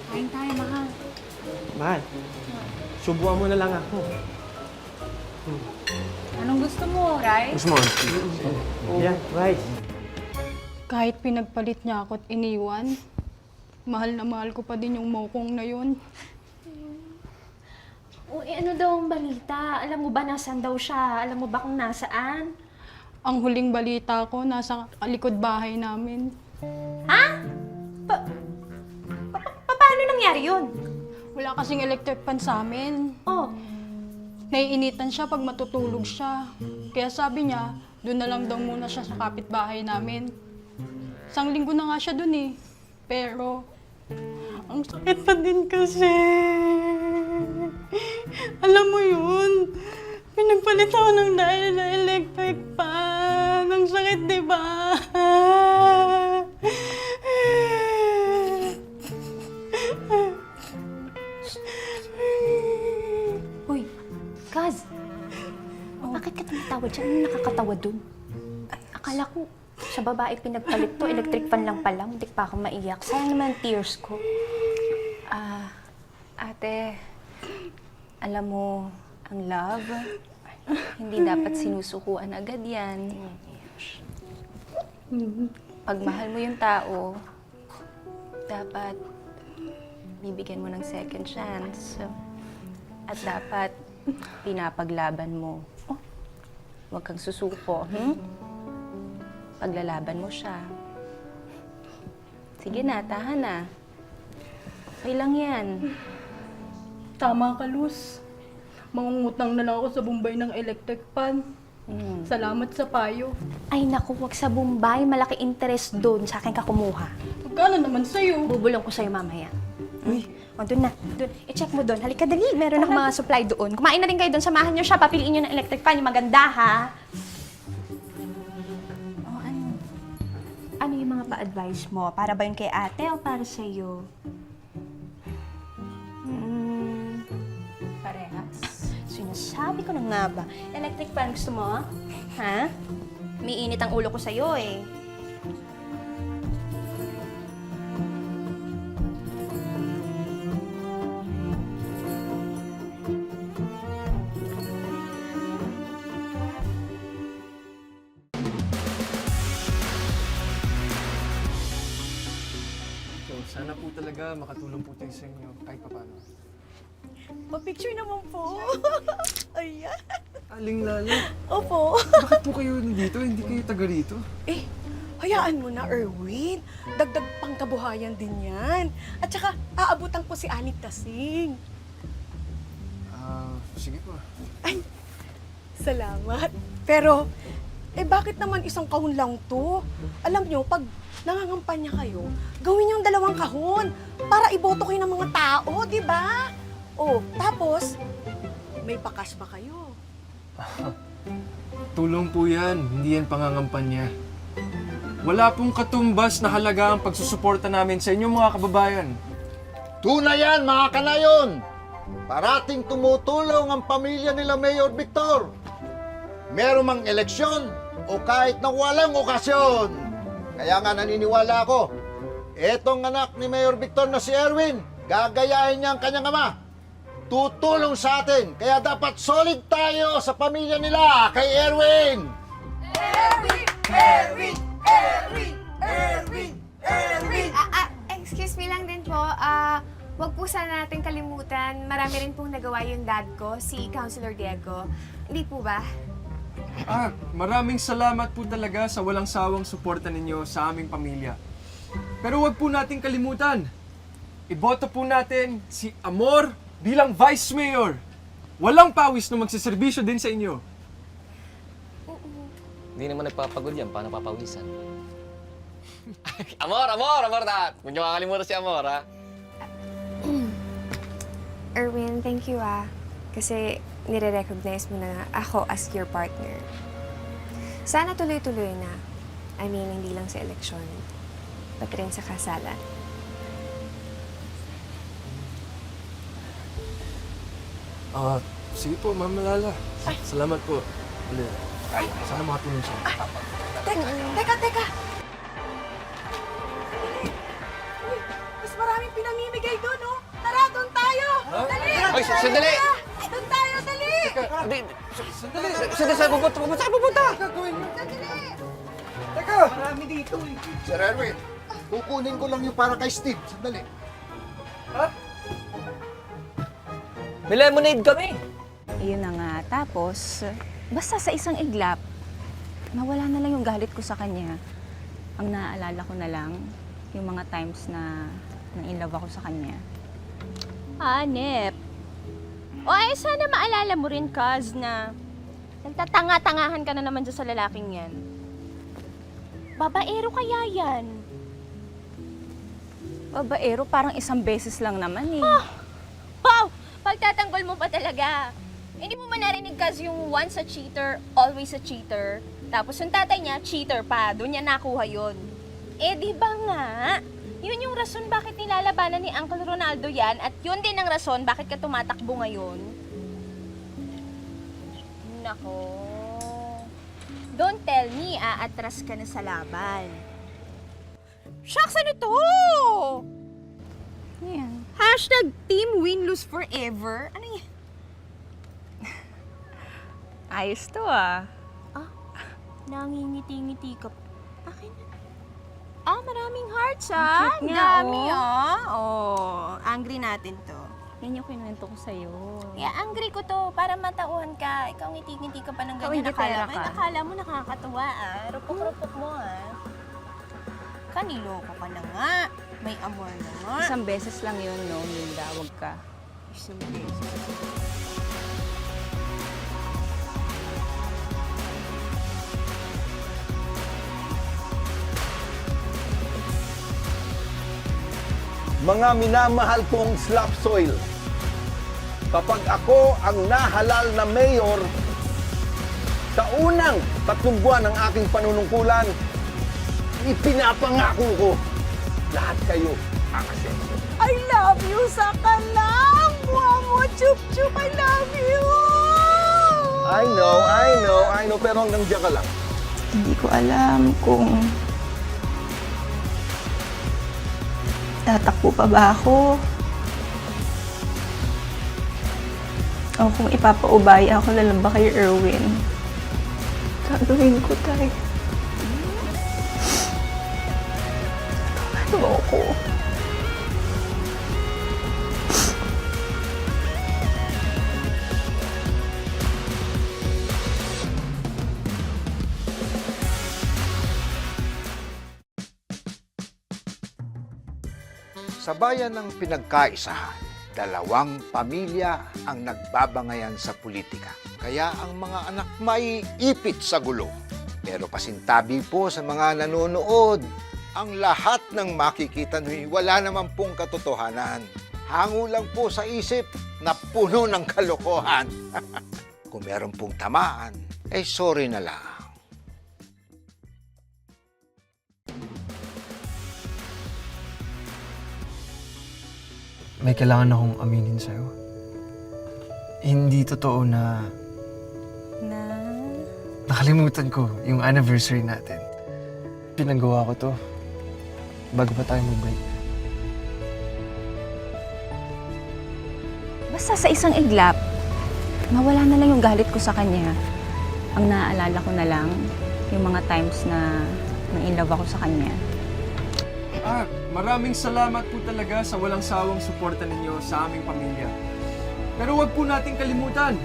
Speaker 7: Kain tayo, mahal.
Speaker 6: Mahal, subuan mo na lang ako.
Speaker 7: Anong gusto mo, rice?
Speaker 3: Gusto mo?
Speaker 6: Yan, rice.
Speaker 11: Kahit pinagpalit niya ako at iniwan, mahal na mahal ko pa din yung mokong na yun.
Speaker 4: O, ano daw ang balita? Alam mo ba nasaan daw siya? Alam mo ba kung nasaan?
Speaker 11: Ang huling balita ko, nasa likod bahay namin.
Speaker 4: Ha? Paano nangyari yun?
Speaker 11: Wala kasing electric fan sa amin.
Speaker 4: Oh,
Speaker 11: Naiinitan siya pag matutulog siya. Kaya sabi niya, doon na lang daw muna siya sa kapitbahay namin. Isang linggo na nga siya doon eh. Pero, ang sakit pa din kasi. Alam mo yun, pinagpalit ako ng dahil na electric fan. Ang sakit, di ba?
Speaker 4: Uy, Kaz. Bakit ka tumatawa dyan? Ano nakakatawa dun? Akala ko sa babae pinagpalit to, electric fan lang pala. Hindi pa ako maiyak. Sayang naman ang tears ko.
Speaker 2: Ate, alam mo, ang love, hindi dapat sinusukuan agad yan. Pag mahal mo yung tao, dapat bibigyan mo ng second chance. At dapat pinapaglaban mo. Oh, huwag kang susuko. Paglalaban mo siya. Sige na, tahan na. Okay lang yan.
Speaker 11: Tama ka, Luz. Mangungutang na lang ako sa Bombay ng electric fan. Salamat sa payo.
Speaker 4: Ay naku, wag sa Bombay. Malaki interest doon. Sa akin ka kumuha.
Speaker 11: Magkano naman sa'yo?
Speaker 4: Bubulong ko sa'yo mamaya. Uy. O, doon na. Doon. I-check mo doon. Halika, dali. Meron akong mga supply doon. Kumain na rin kayo doon. Samahan nyo siya. Papiliin nyo ng electric fan. Yung maganda, ha? O, ano? Ano yung mga pa-advise mo? Para ba yun kay ate o para sa'yo?
Speaker 2: Parehas.
Speaker 4: Sinasabi ko na nga ba. Electric fan gusto mo? Ha? May init ang ulo ko sa'yo, eh.
Speaker 3: So, sana po talaga makatulong po tayo sa inyo kahit pa paano.
Speaker 11: Pa-picture naman po. Ayan.
Speaker 3: Aling Lala,
Speaker 11: Opo.
Speaker 3: bakit po kayo nandito? Hindi kayo taga rito?
Speaker 13: Hayaan mo na, Erwin. Dagdag pangkabuhayan din yan. At saka, aabutan ko si Aling Tasing.
Speaker 3: Sige po.
Speaker 13: Ay, salamat. Pero, bakit naman isang kahon lang to? Alam nyo, pag nangangampanya kayo, gawin yung 2 kahon para iboto kayo ng mga tao, di ba? Tapos, may pakas ba kayo?
Speaker 3: Tulong po yan, hindi yan pangangampanya. Wala pong katumbas na halaga ang pagsusuporta namin sa inyo mga kababayan.
Speaker 1: Tunay yan, mga kanayon! Parating tumutulong ang pamilya nila Mayor Victor. Meron mang eleksyon o kahit na walang okasyon. Kaya nga naniniwala ako, etong anak ni Mayor Victor na si Erwin, gagayahin niya ang kanyang ama. Tutulong sa atin, kaya dapat solid tayo sa pamilya nila kay Erwin!
Speaker 13: Erwin! Erwin! Erwin! Erwin! Erwin!
Speaker 9: Excuse me lang din po. Huwag po sana natin kalimutan, marami rin pong nagawa yung dad ko, si Councilor Diego. Hindi po ba?
Speaker 3: Maraming salamat po talaga sa walang sawang suporta ninyo sa aming pamilya. Pero wag po nating kalimutan, iboto po natin si Amor bilang Vice Mayor. Walang pawis na magsiservisyo din sa inyo.
Speaker 12: Hindi naman nagpapagod yan. Paano papawisan? Amor na! Huwag niyo makakalimutan si Amor, ha?
Speaker 9: Erwin, thank you kasi nire-recognize mo na ako as your partner. Sana tuloy-tuloy na. I mean, hindi lang sa eleksyon, pati rin sa kasalan.
Speaker 3: Sige po, Ma'am Malala. Salamat po. Sana makatulong siya.
Speaker 13: Teka! Uy, mas maraming pinamimigay doon, oh. Tara, doon tayo! Dali!
Speaker 6: Ay, sandali!
Speaker 13: Doon tayo, dali!
Speaker 6: Saan pupunta?
Speaker 1: Teka! Marami dito eh. Sir Erwin, kukunin ko lang yung para kay Steve. Sandali.
Speaker 12: May lemonade kami!
Speaker 2: Yun na nga. Tapos, basta sa isang iglap, nawala na lang yung galit ko sa kanya. Ang naaalala ko na lang, yung mga times na na-inlove ako sa kanya.
Speaker 10: Hanep. O ay, sana maalala mo rin, Kaz, na nagtatanga-tangahan ka na naman dyan sa lalaking yan. Babaero kaya yan?
Speaker 2: Babaero, parang isang beses lang naman eh.
Speaker 10: Wow! Pagtatanggol mo pa talaga. Hindi mo man narinig, Kaz, yung once a cheater, always a cheater. Tapos yung tatay niya, cheater pa. Doon niya nakuha yun. Eh, di ba nga? Yun yung rason bakit nilalabanan ni Uncle Ronaldo yan at yun din ang rason bakit ka tumatakbo ngayon. Nako. Don't tell me, aatras ka na sa laban. Shucks, ano to?
Speaker 2: Yan.
Speaker 10: Hashtag team win lose forever. Ano yan?
Speaker 2: Ayos to ah.
Speaker 10: Nangingiti-ngiti ka. Akin na. Maraming hearts
Speaker 2: Ang
Speaker 10: ah.
Speaker 2: cute nga,
Speaker 10: Dami
Speaker 2: oh.
Speaker 10: ah. Oh, angry natin to.
Speaker 2: Yan yung kinuwento ko sa'yo.
Speaker 10: Yeah, angry ko to para matauhan ka. Ikaw ngiti-ngiti ka pa ng
Speaker 2: Ikaw,
Speaker 10: ganyan.
Speaker 2: ingitera ka.
Speaker 10: Akala mo nakakatuwa ah. Rupok-rupok mo ah. Kaniloko ka na nga. May amor na nga.
Speaker 2: Isang beses lang yun, no, Minda. Huwag ka.
Speaker 10: Isang beses.
Speaker 6: Mga minamahal kong slap soil, kapag ako ang nahalal na mayor, sa unang 3 buwan ng aking panunungkulan, ipinapangako ko, lahat kayo aasenso.
Speaker 13: I love you sa kalam! Mo, chup-chup, I love you!
Speaker 6: I know, pero hanggang diyan ka lang.
Speaker 2: Hindi ko alam kung tatakbo pa ba ako o kung ipapaubaya ako na lang ba kay Erwin. Gagawin ko, Tay. Ano ako?
Speaker 1: Sa bayan ng pinagkaisahan, 2 pamilya ang nagbabangayan sa politika. Kaya ang mga anak maiipit sa gulo. Pero pasintabi po sa mga nanonood, ang lahat ng makikita nyo'y wala naman pong katotohanan. Hango lang po sa isip na puno ng kalokohan. Kung meron pong tamaan, sorry na lang.
Speaker 3: May kailangan akong aminin sa'yo. Hindi totoo na nakalimutan ko yung anniversary natin. Pinagawa ko to bago pa tayo mag-break.
Speaker 2: Basta sa isang iglap, mawala na lang yung galit ko sa kanya. Ang naaalala ko na lang, yung mga times na na-inlove ako sa kanya.
Speaker 3: maraming salamat po talaga sa walang sawang suporta ninyo sa aming pamilya. Pero wag po nating kalimutan,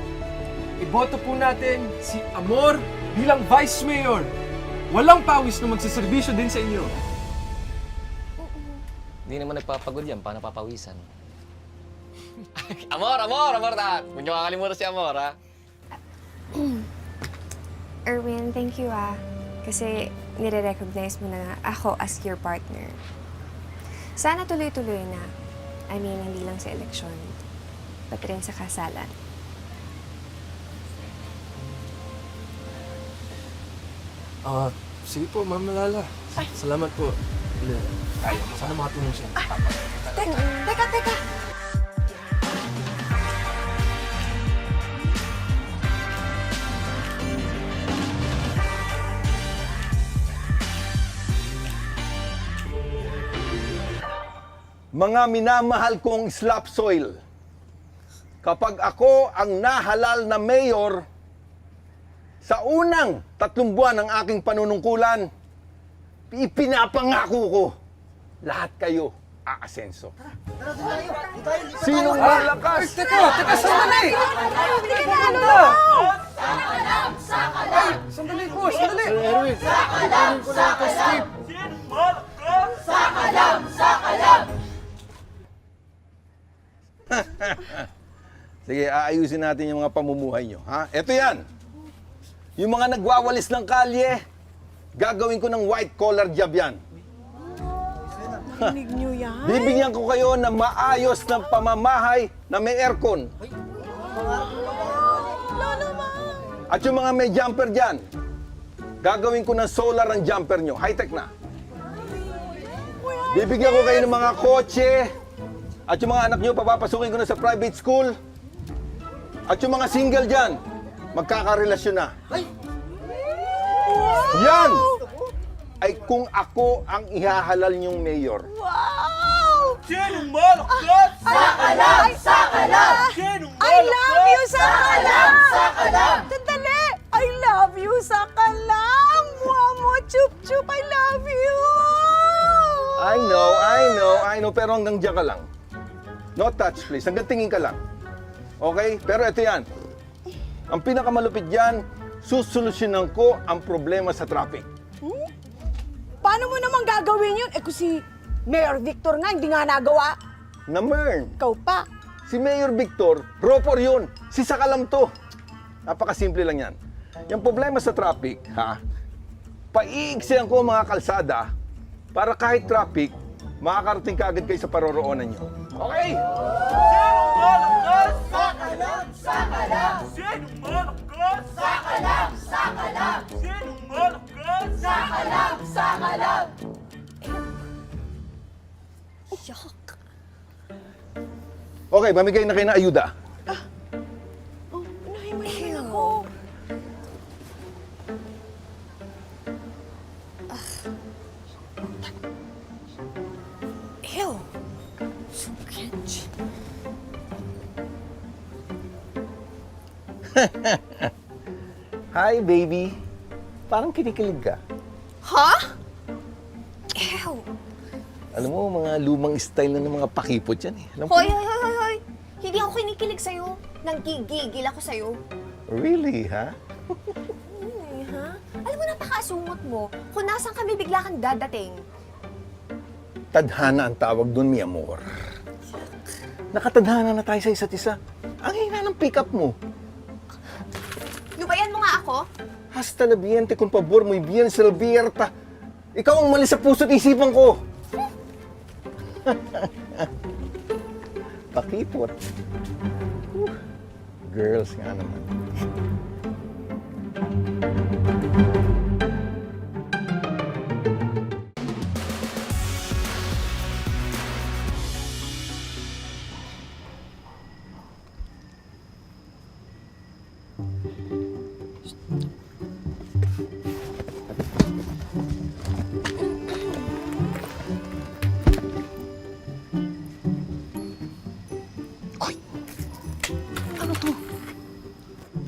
Speaker 3: iboto po natin si Amor bilang Vice Mayor. Walang pawis na magsiservisyo din sa inyo.
Speaker 12: Hindi naman nagpapagod yan, paano papawisan? Amor! Huwag niyo kakalimutan si Amor, ha?
Speaker 9: Erwin, thank you kasi nire-recognize mo na ako as your partner. Sana tuloy-tuloy na. I mean, hindi lang sa eleksyon, pati rin sa kasalan.
Speaker 3: Sige po, Ma'am Malala. Salamat po. Sana makatulong siya.
Speaker 13: Teka!
Speaker 6: Mga minamahal kong slap soil, kapag ako ang nahalal na mayor, sa unang 3 buwan ng aking panunungkulan, ipinapangako ko, lahat kayo aasenso. Sinong malakas?
Speaker 3: Teka, sandali! Sandali po, sandali!
Speaker 8: Erwin, kunin ko lang ito, Steve.
Speaker 6: Sige, aayusin natin yung mga pamumuhay nyo. Ha? Ito yan. Yung mga nagwawalis ng kalye, gagawin ko ng white collar job yan.
Speaker 13: Narinig niyo yan?
Speaker 6: Bibigyan ko kayo ng maayos na pamamahay na may aircon. At yung mga may jumper dyan, gagawin ko ng solar ang jumper nyo. High-tech na. Bibigyan ko kayo ng mga kotse. At yung mga anak nyo, papapasukin ko na sa private school. At yung mga single dyan, magkakarelasyon na. Yan! Ay kung ako ang ihahalal niyong mayor.
Speaker 13: Wow!
Speaker 6: Sinong malakas?
Speaker 13: Sakalam! I love you, Sakalam! Sandali! I love you, Sakalam! Mamo, chup-chup, I love you!
Speaker 6: I know, pero hanggang dyan ka lang. No touch, please. Hanggang tingin ka lang. Okay? Pero ito yan. Ang pinakamalupit dyan, susolusyonan ko ang problema sa traffic.
Speaker 13: Paano mo naman gagawin yun? Kung si Mayor Victor nga, hindi nga nagawa.
Speaker 6: Namern,
Speaker 13: Ikaw pa.
Speaker 6: si Mayor Victor, ropor yun. Si Sakalam to. Napakasimple lang yan. Yung problema sa traffic, paiiksihan ko ang mga kalsada para kahit traffic, makakarating ka agad kayo sa paroroonan nyo. Okay? Okay, mamigay na kayo ng ayuda.
Speaker 13: Nahimayin ako. Ew. So cringe.
Speaker 6: Hi, baby. Parang kinikilig ka.
Speaker 13: Ha? Ew.
Speaker 6: Alam mo, mga lumang style na ng mga pakipot yan eh. Alam ko
Speaker 10: Hoy,
Speaker 6: na.
Speaker 10: hoy, hoy, hoy, hoy! Hindi ako kinikilig sa'yo. Nanggigigil ako sa'yo.
Speaker 6: Really, ha?
Speaker 10: Ay, ha? Alam mo, napaka-asumot mo. Kung nasan kami, bigla kang dadating.
Speaker 6: Tadhana ang tawag doon, mi amor. Nakatadhana na tayo sa isa't isa. Ang hina ng pick-up mo.
Speaker 10: Lubayan mo nga ako.
Speaker 6: Hasta la biente con pabor, muy bien, Silvierta. Ikaw ang mali sa puso't isipan ko. Pakipot. Girls nga naman.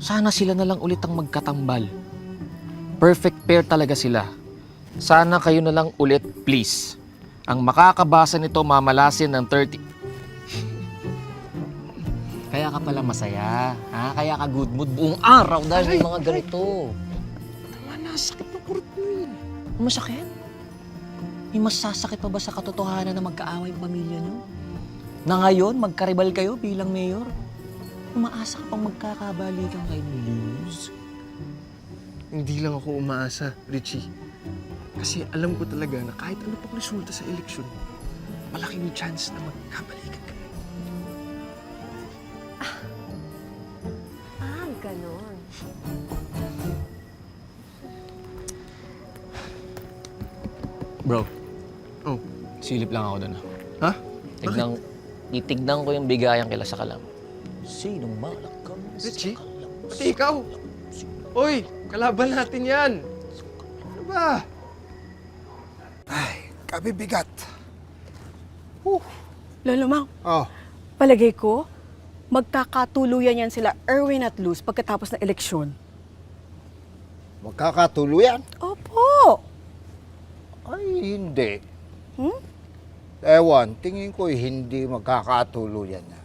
Speaker 12: Sana sila na lang ulit ang magkatambal. Perfect pair talaga sila. Sana kayo na lang ulit, please. Ang makakabasa nito mamalasin ng 30. Kaya ka pala masaya, ha? Kaya ka good mood buong araw dahil may mga ganito. Tama na, sakit na kurot mo eh. Masakit? May masasakit pa ba sa katotohanan na magkaaway ang pamilya niyo? Na ngayon, magkaribal kayo bilang mayor? Umaasa ka pang magkakabalikan kayo ni Luz?
Speaker 3: Hindi lang ako umaasa, Richie. Kasi alam ko talaga na kahit ano pang resulta sa eleksyon, malaking chance na magkabalikan kami.
Speaker 9: Ganon.
Speaker 12: Bro,
Speaker 3: Oh,
Speaker 12: silip lang ako doon.
Speaker 3: ha?
Speaker 12: Titignan ko yung bigayan kila sa kalam. Sinong malak kami
Speaker 3: Richie? Pati ikaw? Oy, kalaban natin yan. Ano ba?
Speaker 1: Ay, kabibigat.
Speaker 13: Lolo Mau,
Speaker 1: Oh,
Speaker 13: palagay ko, magkakatuluyan yan sila Erwin at Luz pagkatapos ng eleksyon.
Speaker 1: magkakatuluyan?
Speaker 13: Opo!
Speaker 1: Ay, hindi.
Speaker 13: Hmm?
Speaker 1: Ewan, tingin ko hindi magkakatuluyan yan.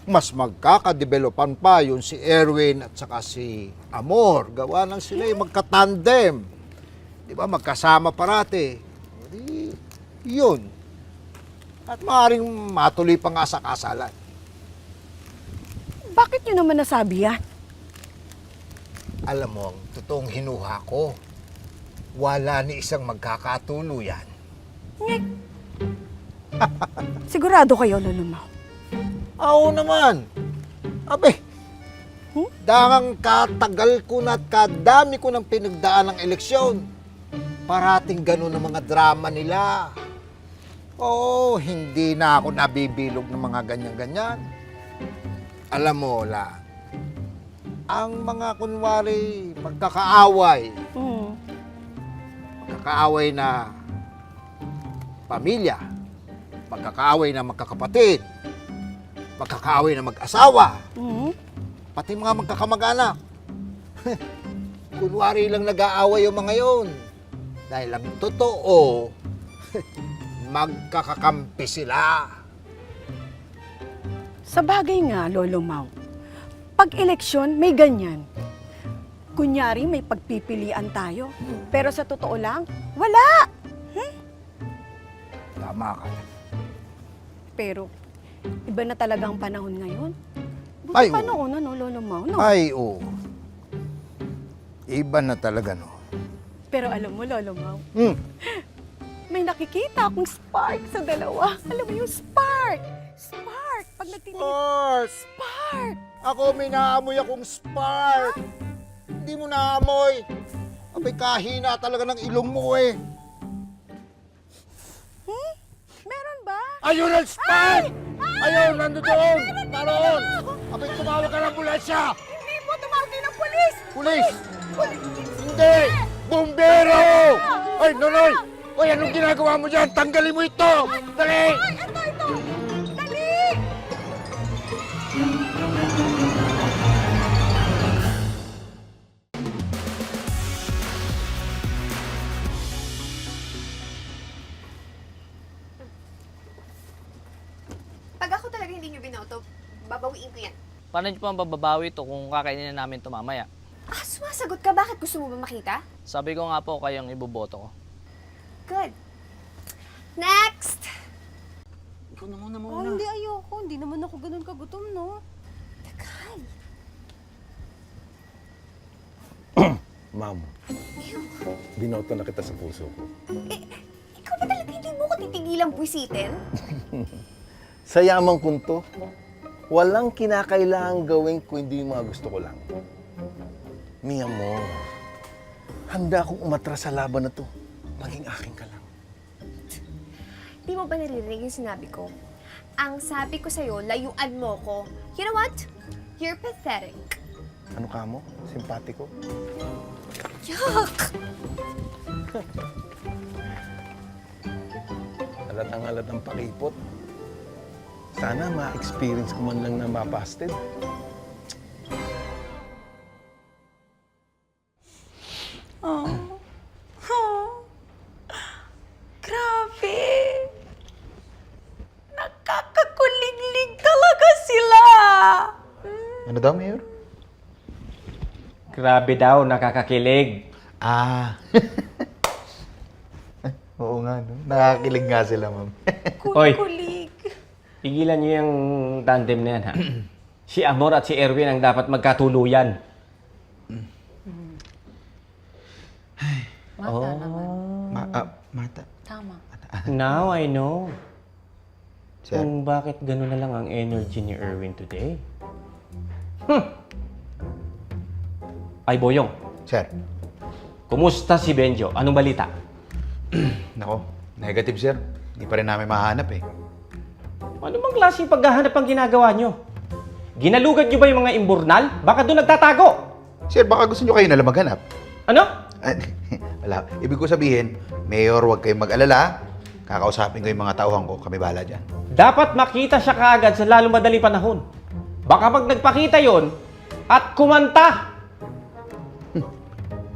Speaker 1: Mas magkakadevelopan pa yun si Erwin at saka si Amor. Gawa ng sila yung magkatandem. Di ba, magkasama parati. Di, yun. At maaaring matuloy pa nga sa kasalan.
Speaker 13: Bakit nyo naman nasabi yan?
Speaker 1: Alam mo, ang totoong hinuha ko, wala ni isang magkakatuluyan.
Speaker 13: Sigurado kayo, Lolo Mau.
Speaker 1: Oo naman. Abe, dangang katagal ko na at kadami ko ng pinagdaan ng eleksyon. Parating ganun ang mga drama nila. Oo, hindi na ako nabibilog ng mga ganyan-ganyan. Alam mo, La, ang mga kunwari magkakaaway, magkakaaway na pamilya, magkakaaway na magkakapatid, magkakaaway na mag-asawa, pati mga magkakamag-anak. Kunwari lang nag-aaway yung mga yun. Dahil ang totoo, magkakakampi sila.
Speaker 13: Sa bagay nga, Lolo Mau, pag eleksyon, may ganyan. Kunyari, may pagpipilian tayo. Pero sa totoo lang, wala!
Speaker 1: Tama ka.
Speaker 13: Pero, iba na talaga ang panahon ngayon.
Speaker 1: Ay,
Speaker 13: Buti pa noon, ano, Lolo Mau, no?
Speaker 1: Ay, oo. Iba na talaga, no?
Speaker 13: Pero alam mo, Lolo Mau,
Speaker 1: Hmm.
Speaker 13: may nakikita akong spark sa dalawa. Alam mo yung spark! Spark! Pag nagtitingin...
Speaker 1: Spark!
Speaker 13: Spark!
Speaker 1: Ako, may naamoy akong spark. Hindi mo naamoy. Abay, kahina talaga ng ilong mo eh.
Speaker 13: Meron ba?
Speaker 1: Ayun ang spark! Ayun, nandoon! Naroon! Abay, tumawag ka ng ambulansya!
Speaker 13: Hindi po, tumawag din ng polis!
Speaker 1: Pulis! Hindi! Bumbero! Ay, Nonoy! Oy, anong ginagawa mo dyan? Tanggalin mo ito! Dali!
Speaker 13: Ito! Dali!
Speaker 9: Pag ako talaga hindi nyo binoto, babawiin ko yan.
Speaker 14: Paano nyo pa mababawi ito kung kakainin na namin ito mamaya?
Speaker 9: Ah, sumasagot ka? Bakit gusto mo ba makita?
Speaker 14: Sabi ko nga po kayong iboboto ko.
Speaker 9: Good. Next!
Speaker 14: Ikaw na muna
Speaker 10: Oh, hindi, ayoko. Hindi naman ako ganun kagutom, no?
Speaker 9: Takal.
Speaker 15: Ma'am, binoto na kita sa puso ko.
Speaker 9: Ikaw ba talaga hindi mo ko titigilang buwisitin?
Speaker 15: Sa yamang kunto, walang kinakailangang gawin kung hindi yung mga gusto ko lang. Mi amor, handa akong umatras sa laban na to. Maging akin ka lang.
Speaker 9: Di mo ba naririnig yung sinabi ko? Ang sabi ko sa'yo, layuan mo ko. You know what? You're pathetic.
Speaker 15: Ano ka mo? Simpatiko?
Speaker 9: Yuck!
Speaker 15: Halatang pakipot. Sana ma-experience ko man lang na mapasted.
Speaker 13: Grabe!
Speaker 8: Ano daw, Mayor?
Speaker 6: Grabe daw, nakakakilig.
Speaker 8: Ah. Oo nga, no? Nakakakilig nga sila, ma'am.
Speaker 6: Hoy,
Speaker 13: Kulig.
Speaker 6: tigilan niyo yung tandem na yan, ha? Si Amor at si Erwin ang dapat magkatuluyan.
Speaker 7: Mata naman.
Speaker 8: Mata.
Speaker 7: Tama.
Speaker 6: Now I know
Speaker 8: Sir?
Speaker 6: kung bakit gano'n na lang ang energy ni Erwin today. Ay, Boyong,
Speaker 8: Sir?
Speaker 6: kumusta si Benjo? Anong balita?
Speaker 8: Nako, negative, sir. Hindi pa rin namin mahanap eh.
Speaker 6: Ano bang klaseng paghahanap ang ginagawa nyo? Ginalugad nyo ba yung mga imburnal? Baka doon nagtatago.
Speaker 8: Sir, baka gusto nyo kayo nalang maghanap.
Speaker 6: Ano?
Speaker 8: Wala. Ibig ko sabihin, Mayor, huwag kayong mag-alala. Kakausapin ko yung mga tauhan ko. Kami bahala dyan.
Speaker 6: Dapat makita siya kaagad sa lalong madaling panahon. Baka pag nagpakita yon at kumanta.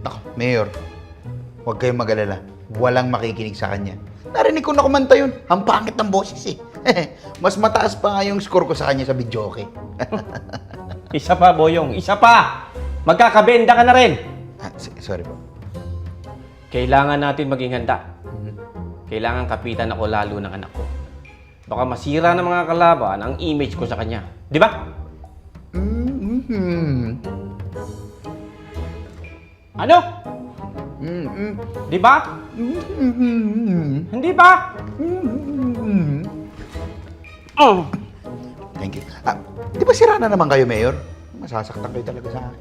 Speaker 8: Nako, Mayor, huwag kayong mag-alala. Walang makikinig sa kanya. Narinig ko na kumanta yun. Ang pangit ng boses eh. Mas mataas pa nga yung score ko sa kanya sa videoke.
Speaker 6: Isa pa, Boyong. Isa pa! Magkakabenda ka na rin.
Speaker 8: Sorry po.
Speaker 6: Kailangan natin maging handa. Kailangan kapitan ako lalo ng anak ko. Baka masira ng mga kalaban ang image ko sa kanya. Di ba? Ano? Di ba? Hindi ba? Oh.
Speaker 8: Thank you. Di ba sira na naman kayo, Mayor? Masasaktan kayo talaga sa akin.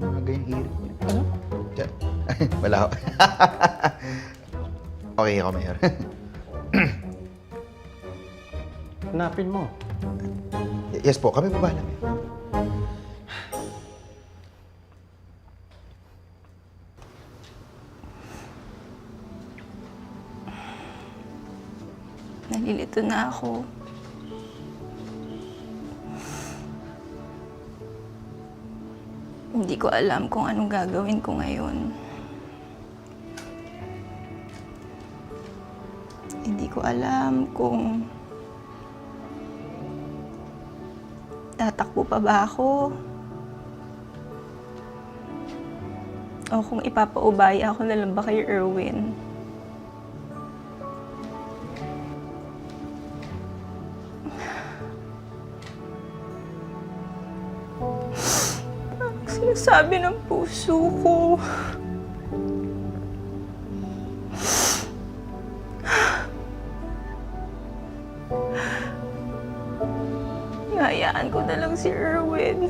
Speaker 8: Mga ganyan hirit niya. Ano? Wala ako. Okay ako, Mayor.
Speaker 6: Hanapin mo.
Speaker 8: Yes po, kami po bahala, Mayor.
Speaker 2: Nalilito na ako. Hindi ko alam kung anong gagawin ko ngayon. Hindi ko alam kung tatakbo pa ba ako o kung ipapaubaya ako na lang ba kay Erwin. Sinasabi ng puso ko. Hayaan ko na lang si Erwin.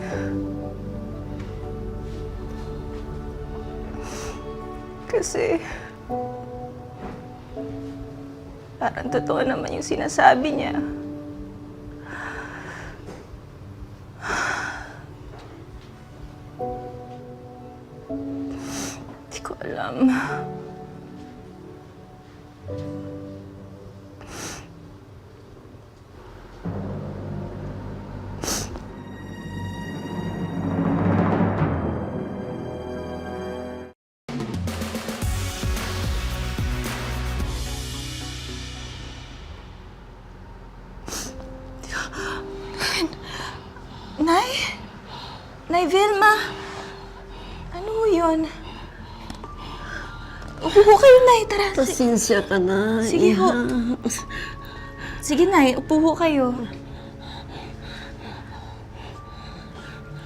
Speaker 2: Kasi parang totoo naman yung sinasabi niya. Hindi ko alam. Nay? Nay Vilma? Ano yun? Upo ho kayo, Nay. Tara.
Speaker 10: Pasensya ka na.
Speaker 2: Sige ho. Sige, Nay. Upo ho kayo.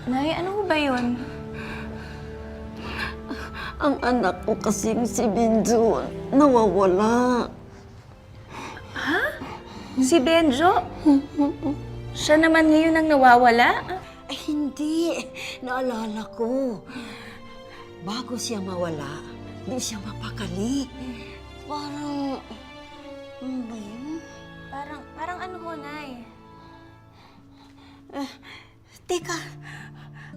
Speaker 2: Nay, ano ba yun?
Speaker 10: Ang anak ko kasing si Benjo nawawala.
Speaker 2: Ha? Si Benjo? Siya naman ngayon ang nawawala?
Speaker 10: Ay, hindi. Naalala ko. Bago siya mawala, hindi siya mapakali. Parang... Ano ba yun?
Speaker 2: Parang ano ho, Nay?
Speaker 10: Teka,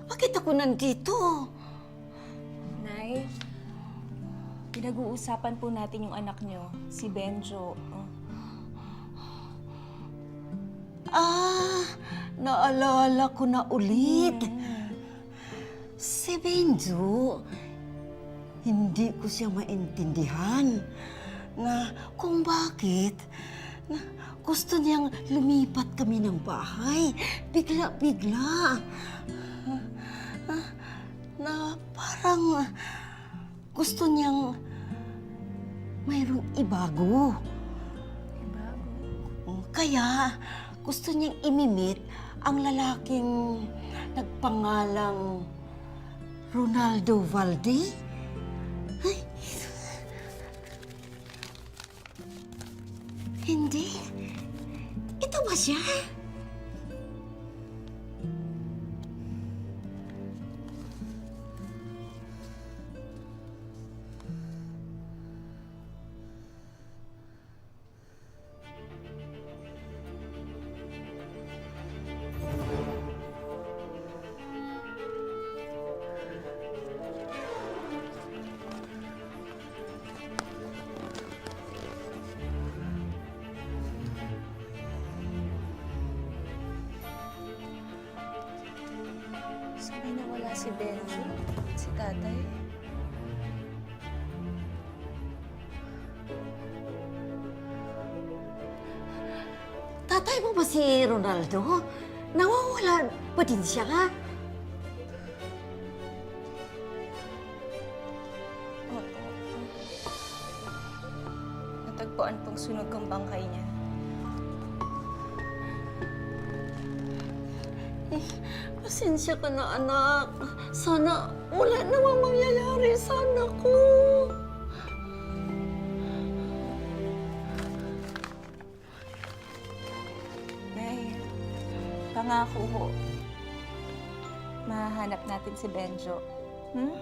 Speaker 10: bakit ako nandito?
Speaker 2: Nay, pinag-uusapan po natin yung anak nyo, si Benjo.
Speaker 10: Naalala ko na ulit. Si Benjo, hindi ko siya maintindihan na kung bakit na gusto niyang lumipat kami ng bahay. Bigla-bigla. parang gusto niyang mayroong ibago. Kaya gusto niyang imimit ang lalaking nagpangalang Ronaldo Valde. Ay. Hindi. Ito ba siya?
Speaker 2: Sabi na wala si Benjo, si tatay.
Speaker 10: Tatay mo ba si Ronaldo? Nawawala pa din siya?
Speaker 2: Oo. Natagpuan pong sunog ang bangkay niya.
Speaker 10: Pasensya ka na, anak. Sana wala namang mangyayari sa anak ko.
Speaker 2: Nay, pangako ho. Mahanap natin si Benjo. Hmm?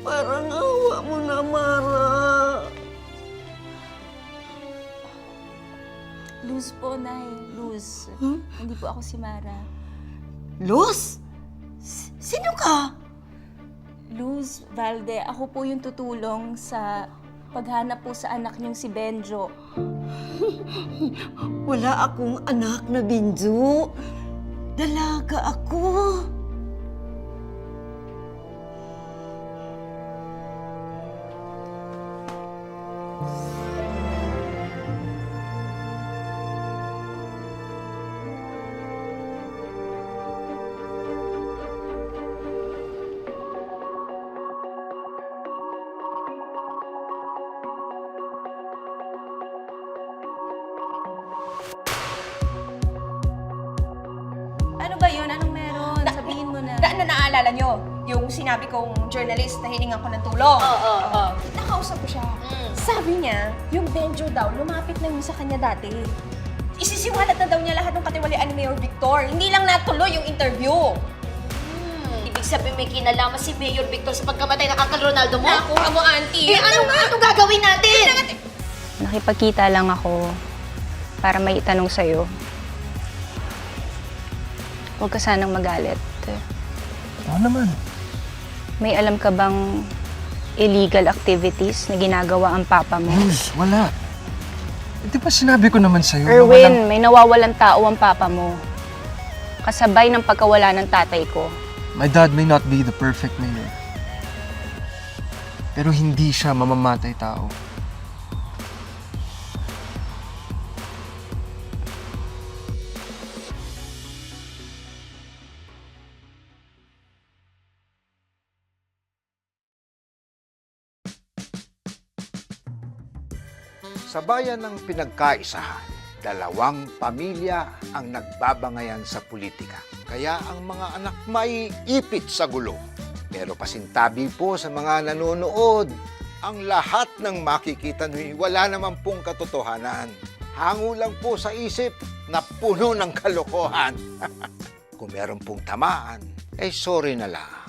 Speaker 10: Parang awa mo na, Mara.
Speaker 2: Luz po, Nay. Luz. Hindi po ako si Mara.
Speaker 10: Luz? Sino ka?
Speaker 2: Luz Valde. Ako po yung tutulong sa paghanap po sa anak niyong si Benjo.
Speaker 10: Wala akong anak na Benjo. Dalaga ako.
Speaker 2: Ano ba yun? Anong meron? Sabihin mo na.
Speaker 13: Naaalala nyo? Yung sinabi kong journalist na hiningan ko ng tulong. Oo. Nakausap ko siya. Sabi niya, yung Benjo daw, lumapit na yun sa kanya dati. Isisiwalat na daw niya lahat ng katiwalian ni Mayor Victor. Hindi lang natuloy yung interview.
Speaker 4: Ibig sabihin may kinalaman si Mayor Victor sa pagkamatay ng Uncle Ronaldo mo?
Speaker 13: Nakuha mo, auntie.
Speaker 4: Anong gagawin natin?
Speaker 2: Nakipagkita lang ako para may itanong sa'yo. Huwag ka sanang magalit.
Speaker 15: Oo naman.
Speaker 2: May alam ka bang illegal activities na ginagawa ang papa mo?
Speaker 3: Luz, wala. Di ba sinabi ko naman sa'yo?
Speaker 2: Erwin, may nawawalang tao ang papa mo. Kasabay ng pagkawala ng tatay ko.
Speaker 3: My dad may not be the perfect mayor. Pero hindi siya mamamatay tao.
Speaker 1: Sa bayan ng pinagkaisahan, dalawang pamilya ang nagbabangayan sa politika. Kaya ang mga anak may ipit sa gulo. Pero pasintabi po sa mga nanonood, ang lahat ng makikita nyo wala naman pong katotohanan. Hango lang po sa isip na puno ng kalokohan. Kung meron pong tamaan, sorry na lang.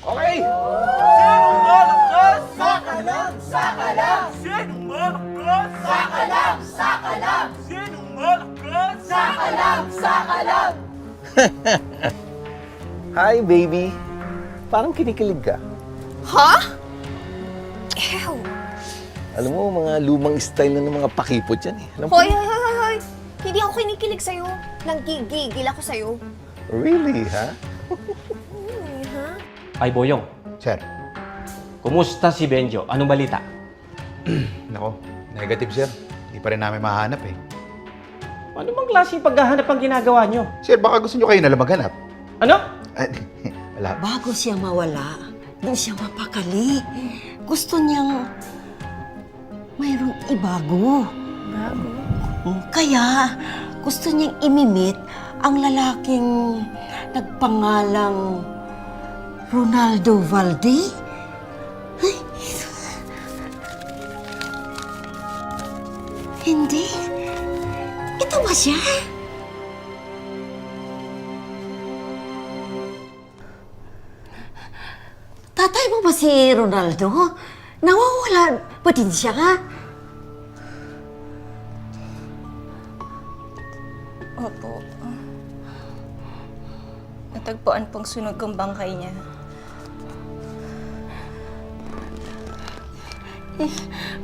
Speaker 6: Okay! Sinong malakas? Sakalam! Sakalam! Sinong malakas? Sakalam! Sakalam! Sinong malakas? Sakalam! Sakalam!
Speaker 15: Hi, baby. Parang kinikilig ka.
Speaker 13: Ha? Ew!
Speaker 15: Alam mo, mga lumang style na ng mga pakipot yan eh. Alam mo?
Speaker 13: Hoy! Hindi ako kinikilig sa'yo. Nanggigigil ako sa'yo.
Speaker 15: Really, ha?
Speaker 6: Ay, Boyong.
Speaker 8: Sir.
Speaker 6: Kumusta si Benjo? Anong balita?
Speaker 8: Nako, negative sir. Hindi pa rin namin mahanap eh.
Speaker 6: Ano bang klaseng paghahanap ang ginagawa nyo?
Speaker 8: Sir, baka gusto nyo kayo nalang maghanap.
Speaker 6: Ano?
Speaker 8: Wala.
Speaker 16: Bago siya mawala, doon siya mapakali. Gusto niyang mayroong ibago.
Speaker 2: Bago?
Speaker 16: Kaya gusto niyang imimit ang lalaking nagpangalang Ronaldo Valde. Ay. Hindi. Ito ba siya? Tatay mo ba si Ronaldo? Nawawala ba din siya?
Speaker 2: Opo. Natagpuan pong sunog ang bangkay niya.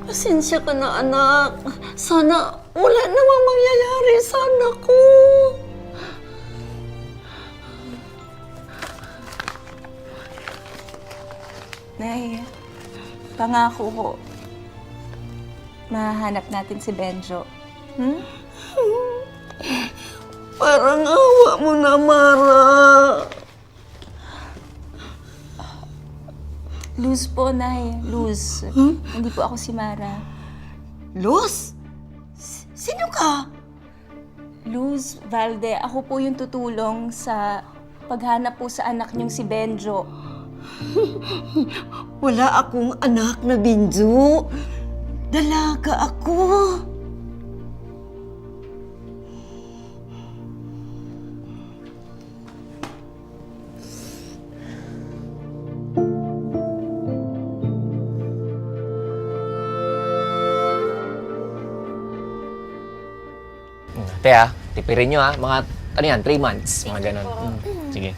Speaker 16: Pasensya ka na, anak. Sana wala namang mangyayari sa anak ko.
Speaker 2: Nay, pangako ko, mahanap natin si Benjo. Hmm?
Speaker 16: Parang awa mo na, Mara.
Speaker 2: Luz po, Nay. Luz. Hindi po ako si Mara.
Speaker 16: Luz? Sino ka?
Speaker 2: Luz Valde. Ako po yung tutulong sa paghanap po sa anak niyong si Benjo.
Speaker 16: Wala akong anak na Binjo. Dalaga ako.
Speaker 12: Te tipirin nyo mga, 3 months, mga ganon. Sige.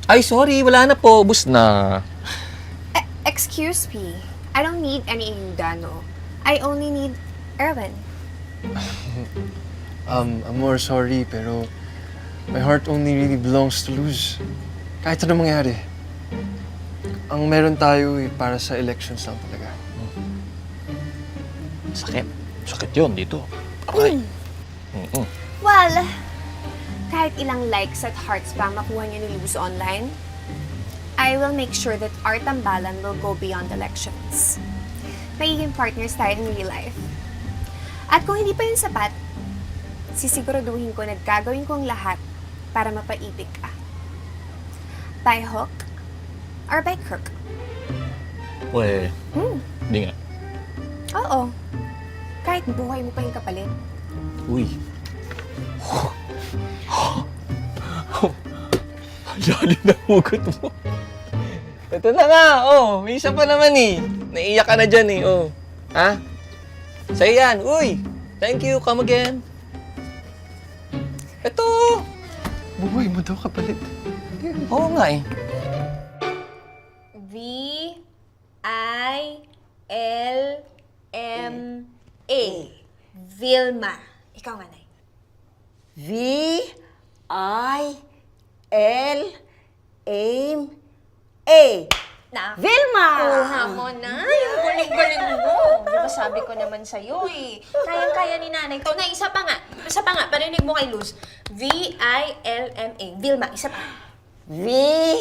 Speaker 12: Ay, sorry, wala na po, ubus na.
Speaker 9: Excuse me. I don't need any Indano. I only need Erwin.
Speaker 3: Amor, sorry, pero my heart only really belongs to Luz. Kahit ano mangyari. Ang meron tayo para sa elections lang talaga.
Speaker 5: Sakit. Sakit yun dito. Aray.
Speaker 9: Well, kahit ilang likes at hearts pa makuha niyo ni Luz online, I will make sure that our tambalan will go beyond elections. Magiging partners tayo in real life. At kung hindi pa yun sapat, sisiguraduhin ko na gagawin ko ang lahat para mapaibig ka. By hook or by crook.
Speaker 5: Well, hindi nga.
Speaker 9: Oo. Kahit buhay mo pa yung kapalit.
Speaker 5: Uy. Lalim na hugot mo.
Speaker 12: Ito na nga, may isa pa naman Naiiyak ka na dyan Ha? Sa'yo yan, uy! Thank you, come again. Ito!
Speaker 3: Buhay mo daw kapalit.
Speaker 12: Oo nga
Speaker 16: V-I-L-M-A. Vilma. Ikaw nga, Nay. V-I-L-M-A. Vilma!
Speaker 4: Kuha mo na. Yung galing-galing mo. Di ba sabi ko naman sa'yo Kayang-kaya ni nanay to. Na isa pa nga. Isa pa nga. Parinig mo kay Luz. V-I-L-M-A. Vilma, isa pa.
Speaker 16: V-I-L-M-A.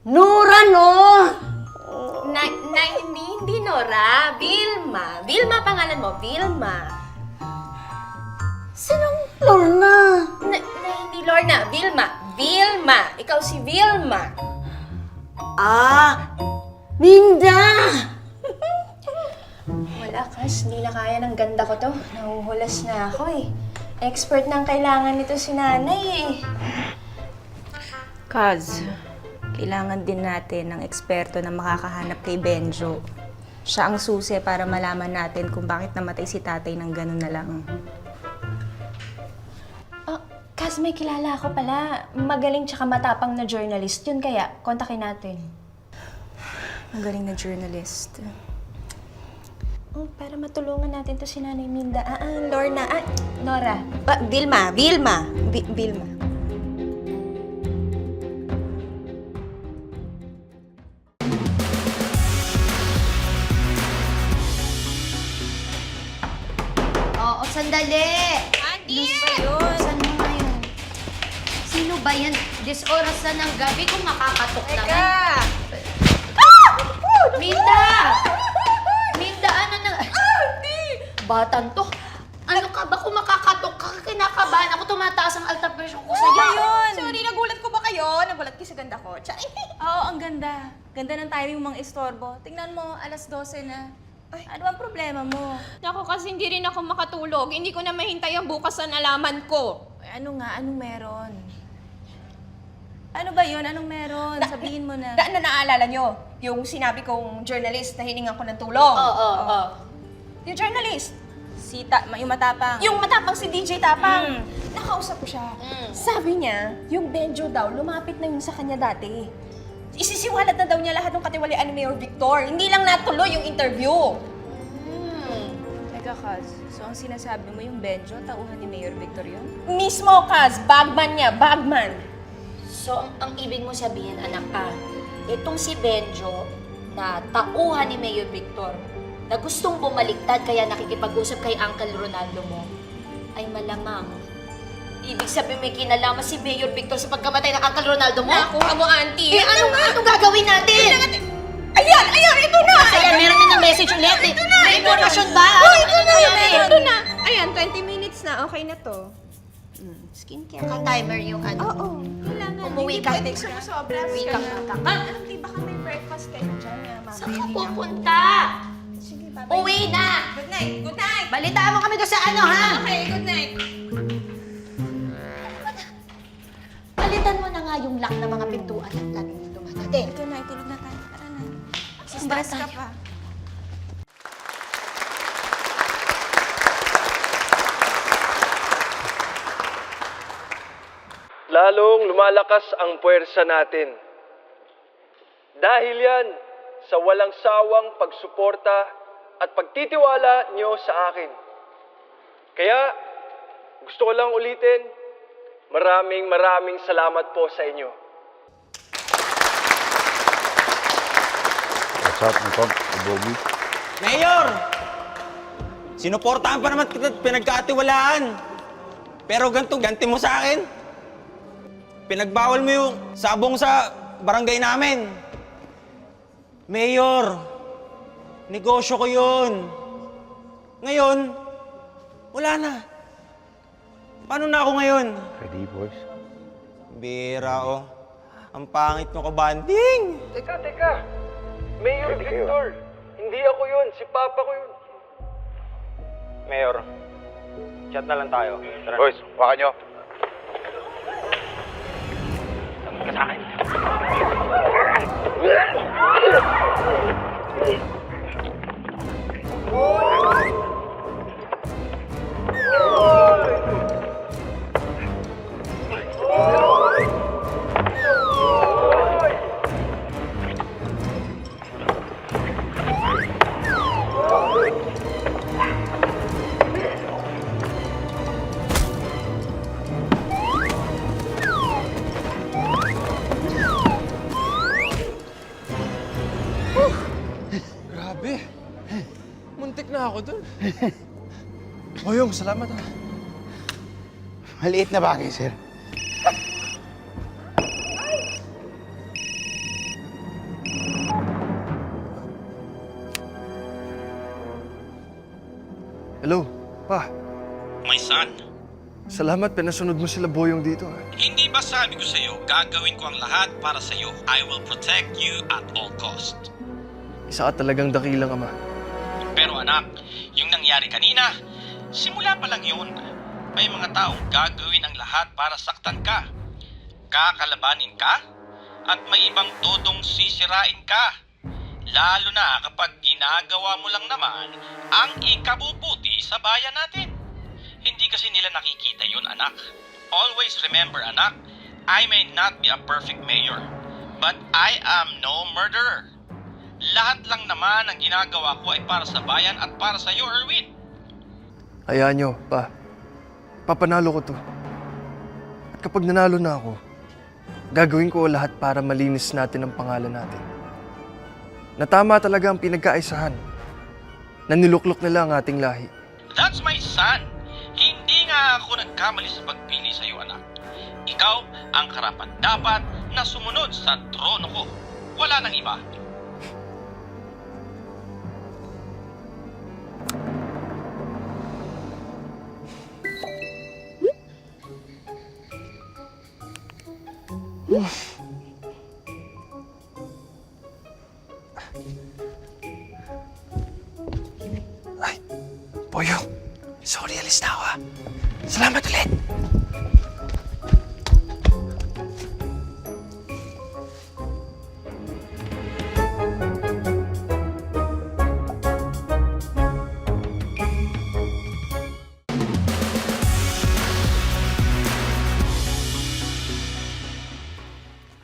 Speaker 16: Nora, no?
Speaker 4: Hindi Nora. Vilma. Vilma pangalan mo. Vilma.
Speaker 16: Sinong Lorna?
Speaker 4: Hindi Lorna. Vilma. Vilma. Ikaw si Vilma.
Speaker 16: Ninda!
Speaker 4: Wala, Kas. Hindi na kaya ng ganda ko to. Nahuhulas na ako Expert na ang kailangan nito si nanay
Speaker 2: Kaz, kailangan din natin ng eksperto na makakahanap kay Benjo. Siya ang susi para malaman natin kung bakit namatay si tatay ng ganun na lang.
Speaker 4: Kas, may kilala ako pala. Magaling tsaka matapang na journalist. Yun kaya, kontakin natin.
Speaker 2: Magaling na journalist.
Speaker 4: Para matulungan natin to si Nanay Minda. Lorna. Nora. Vilma. Vilma. Vilma. sandali! Andy! Saan mo ngayon? Sino ba yan? This oras na ng gabi kung makakatok naman. Minda! Minda, ano na? Batan to. Ano ka ba kung makakatok ka? Kinakabahan ako, tumataas ang alta pressure ko sa'yo.
Speaker 13: Ayun! Sorry, nagulat ko ba kayo? Nagulat kayo sa ganda ko.
Speaker 2: Oo, ang ganda. Ganda ng timing mong istorbo. Tingnan mo, 12:00 na. Ano ang problema mo?
Speaker 4: Naku, kasi hindi rin ako makatulog. Hindi ko na mahintay ang bukas na nalaman ko.
Speaker 2: Ano nga? Anong meron? Ano ba yun? Anong meron? Sabihin mo na.
Speaker 13: Naalala nyo? Yung sinabi kong journalist na hiningan ko ng tulong.
Speaker 4: Oo.
Speaker 13: Yung journalist.
Speaker 2: Yung matapang.
Speaker 13: Yung matapang si DJ Tapang. Nakausap ko siya. Sabi niya, yung Benjo daw, lumapit na yun sa kanya dati. Isisiwalat na daw niya lahat ng katiwalian ni Mayor Victor. Hindi lang natuloy yung interview.
Speaker 2: Teka, Kaz. So, ang sinasabi mo yung Benjo, tauhan ni Mayor Victor yun?
Speaker 13: Mismo, Kaz. Bagman niya. Bagman.
Speaker 4: So, ang ibig mo sabihin, anak itong si Benjo na tauhan ni Mayor Victor, na gustong bumaliktad kaya nakikipag-usap kay Uncle Ronaldo mo, ay malamang. Ibig sabihin may kinalaman si Mayor Victor sa pagkamatay ng Uncle Ronaldo mo?
Speaker 13: Nakuha mo, auntie.
Speaker 4: Anong gagawin natin?
Speaker 13: Ayan! Ito na!
Speaker 4: Ayan, meron na ng message ulit. May impormasyon ba?
Speaker 13: Ito na! Ayan, 20 minutes na. Okay na to.
Speaker 4: Skincare ka timer yung ano.
Speaker 13: Oo. Kailangan.
Speaker 4: Umuwi ka.
Speaker 13: Hindi pwede sumusobra.
Speaker 4: Umuwi ka.
Speaker 13: Alam, di ba ka may breakfast kayo dyan?
Speaker 4: Saan ka pupunta?
Speaker 13: Sige, bye-bye.
Speaker 4: Uwi na!
Speaker 13: Good night! Good night!
Speaker 4: Balitaan mo kami doon sa ano, ha?
Speaker 13: Okay, good night!
Speaker 4: Palitan mo na nga yung lock ng mga pintuan at natin natin.
Speaker 2: Ito na, itulog na tayo. Tara na.
Speaker 4: Stress
Speaker 2: ka pa.
Speaker 3: Lalong lumalakas ang puwersa natin. Dahil yan sa walang sawang pagsuporta at pagtitiwala niyo sa akin. Kaya gusto ko lang ulitin, maraming salamat po sa inyo.
Speaker 8: What's up, Anton? Bobby?
Speaker 6: Mayor! Sinuportahan pa naman kita at pinagkatiwalaan. Pero ganti mo sa akin. Pinagbawal mo yung sabong sa barangay namin. Mayor, negosyo ko yun. Ngayon, wala na. Paano na ako ngayon?
Speaker 8: Ready, boys?
Speaker 6: Bira, oh. Ang pangit nyo kabanding.
Speaker 3: Teka. Mayor Victor, hindi ako yun. Si Papa ko yun.
Speaker 6: Mayor, chat na lang tayo. Tara.
Speaker 8: Boys, wakan nyo.
Speaker 6: Ka sa akin.
Speaker 3: Grabe. Muntik na ako dun. Boyong, salamat ha.
Speaker 8: Maliit na bagay, sir.
Speaker 3: Hello, Pa.
Speaker 6: My son,
Speaker 3: Salamat, pinasunod mo sila Boyong dito ha.
Speaker 6: hindi ba sabi ko sa'yo, gagawin ko ang lahat para sa'yo. I will protect you at all cost.
Speaker 3: Isa ka talagang dakilang ama.
Speaker 6: Pero anak, yung nangyari kanina, simula pa lang yun. May mga taong gagawin ang lahat para saktan ka. Kakalabanin ka, at may ibang todong sisirain ka. Lalo na kapag ginagawa mo lang naman ang ikabubuti sa bayan natin. Hindi kasi nila nakikita yun, anak. Always remember, anak, I may not be a perfect mayor, but I am no murderer. Lahat lang naman ang ginagawa ko ay para sa bayan at para sa iyo, Erwin.
Speaker 3: Hayaan nyo, Pa. Papanalo ko to. At kapag nanalo na ako, gagawin ko lahat para malinis natin ang pangalan natin. Natama talaga ang pinagkaisahan na niluklok nila ang ating lahi.
Speaker 6: That's my son. nga ako nagkamali sa pagpili sa iyo, anak. Ikaw ang karapat-dapat na sumunod sa trono ko. Wala nang iba.
Speaker 3: Boyo, sorry, alis na ako ha. Salamat ulit.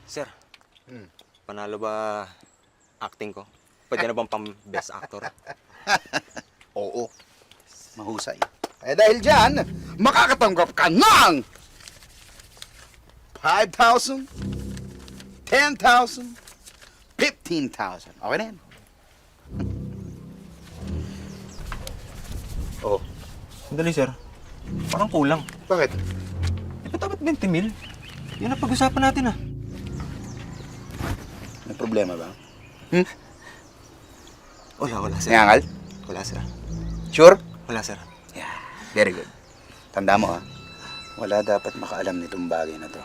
Speaker 5: Sir, panalo ba acting ko? Pwede na bang pang-best actor?
Speaker 8: Oo. Mahusay. Eh dahil dyan, makakatanggap ka ng 5,000, 10,000, 15,000. Okay na yan.
Speaker 5: Oo. Sandali, sir. Parang kulang.
Speaker 8: Bakit?
Speaker 5: Ba't dapat 20 mil? Yan ang pag-usapan natin ah.
Speaker 8: May problema ba?
Speaker 5: Wala, sir.
Speaker 8: Nangangal?
Speaker 5: Wala, sir.
Speaker 8: Sure?
Speaker 5: Wala, sir.
Speaker 8: Yeah, very good. Tanda mo ha, wala dapat makaalam nitong bagay na to.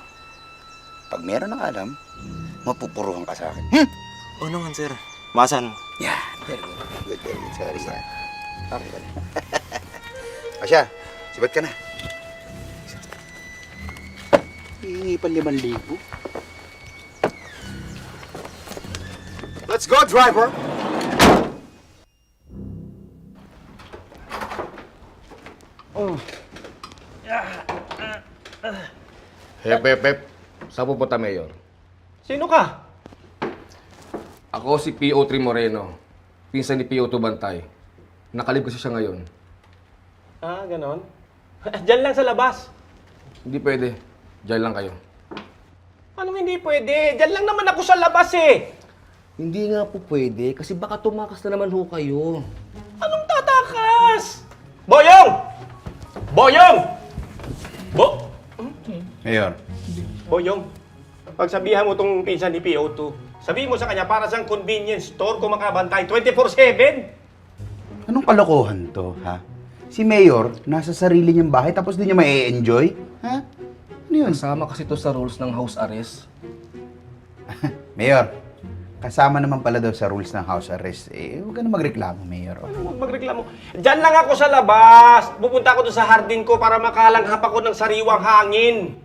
Speaker 8: Pag meron nakaalam, mapupuruhan ka sa akin.
Speaker 5: Oo naman, sir. Masan?
Speaker 8: Yeah, very good. Good, very good. Sorry, sir. Okay ka na. Asya, sibat ka na. Hihingi pa 5,000. Let's go, driver!
Speaker 17: Hep. Saan pupunta, Mayor?
Speaker 6: Sino ka?
Speaker 17: Ako si PO3 Moreno. Pinsan ni PO2 Bantay. Nakalib kasi siya ngayon.
Speaker 6: Ah, ganon? Diyan lang sa labas.
Speaker 17: Hindi pwede. Diyan lang kayo.
Speaker 6: Anong hindi pwede? Diyan lang naman ako sa labas eh.
Speaker 17: Hindi nga po pwede kasi baka tumakas na naman ho kayo.
Speaker 6: Anong tatakas? Boyong! Boyong!
Speaker 8: Mayor.
Speaker 6: Boyong, pagsabihan mo tong pinsan ni PO2, sabihin mo sa kanya para siyang convenience store kumakabantay 24/7.
Speaker 8: Anong kalokohan to, ha? Si Mayor, nasa sarili niyang bahay tapos di niya ma-enjoy? Ha? Ano yun?
Speaker 17: Kasama kasi to sa rules ng house arrest.
Speaker 8: Mayor, kasama naman pala daw sa rules ng house arrest. Eh, huwag ka na magreklamo, Mayor.
Speaker 6: Huwag magreklamo. Diyan lang ako sa labas. Pupunta ako doon sa hardin ko para makalanghap ako ng sariwang hangin.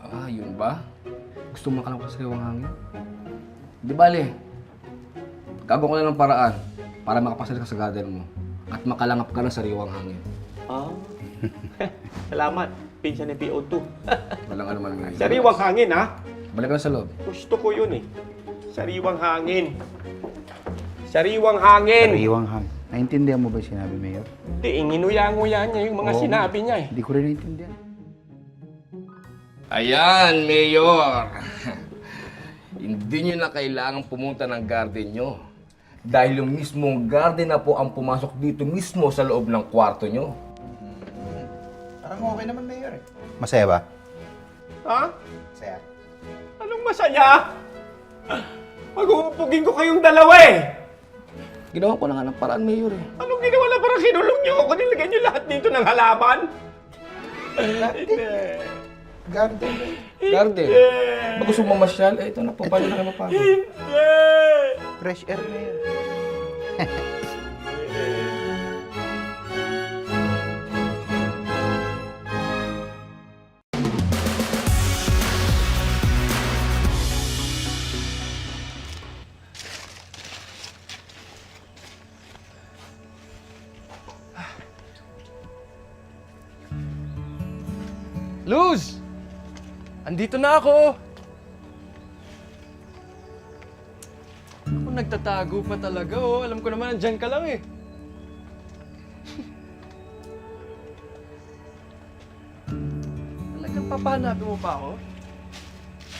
Speaker 17: Ah, yun ba? Gusto mo makalap sa sariwang hangin? Di bale. Gagawa ko na ng paraan para makapasal ka sa garden mo at makalangap ka ng sariwang hangin.
Speaker 6: Ah. Salamat, pinsan ni PO2.
Speaker 17: Walang ano man ngayon.
Speaker 6: Sariwang hangin, ha?
Speaker 17: Balik ka na sa loob.
Speaker 6: Gusto ko yun eh. Sariwang hangin. Sariwang hangin.
Speaker 8: Sariwang hangin. Naintindihan mo ba yung sinabi, Mayor?
Speaker 6: Hindi, inginuya-nguya niya yung mga sinabi niya eh.
Speaker 8: Hindi ko rin naintindihan.
Speaker 17: Ayan, Mayor. Hindi nyo na kailangang pumunta ng garden nyo. Dahil yung mismong garden na po ang pumasok dito mismo sa loob ng kwarto nyo.
Speaker 8: Parang okay naman, Mayor eh. Masaya ba?
Speaker 6: Ha?
Speaker 8: Masaya.
Speaker 6: Anong masaya? Mag-uupugin ko kayong dalawa eh.
Speaker 17: Ginawa ko na nga ng paraan, Mayor eh.
Speaker 6: Anong ginawa na parang kinulong niyo ako? Nilagyan niyo lahat dito ng halaman?
Speaker 8: Garden.
Speaker 17: Garden? Pag gusto mo mamasyal, eh ito na po, paano na kayo mapagod?
Speaker 8: Fresh air, Mayor.
Speaker 3: Luz! Andito na ako! Ako nagtatago pa talaga, oh. Alam ko naman, andyan ka lang eh. Talagang papahanapin mo pa ako?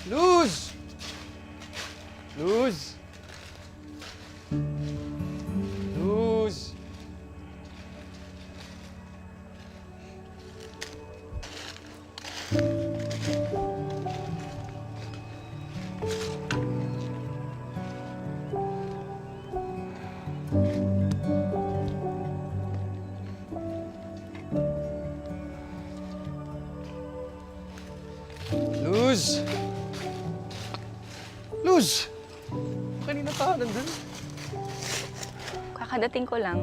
Speaker 3: Luz! Luz! Luz! Luz! Luz! Kanina pa ako nandun.
Speaker 2: Kakadating ko lang.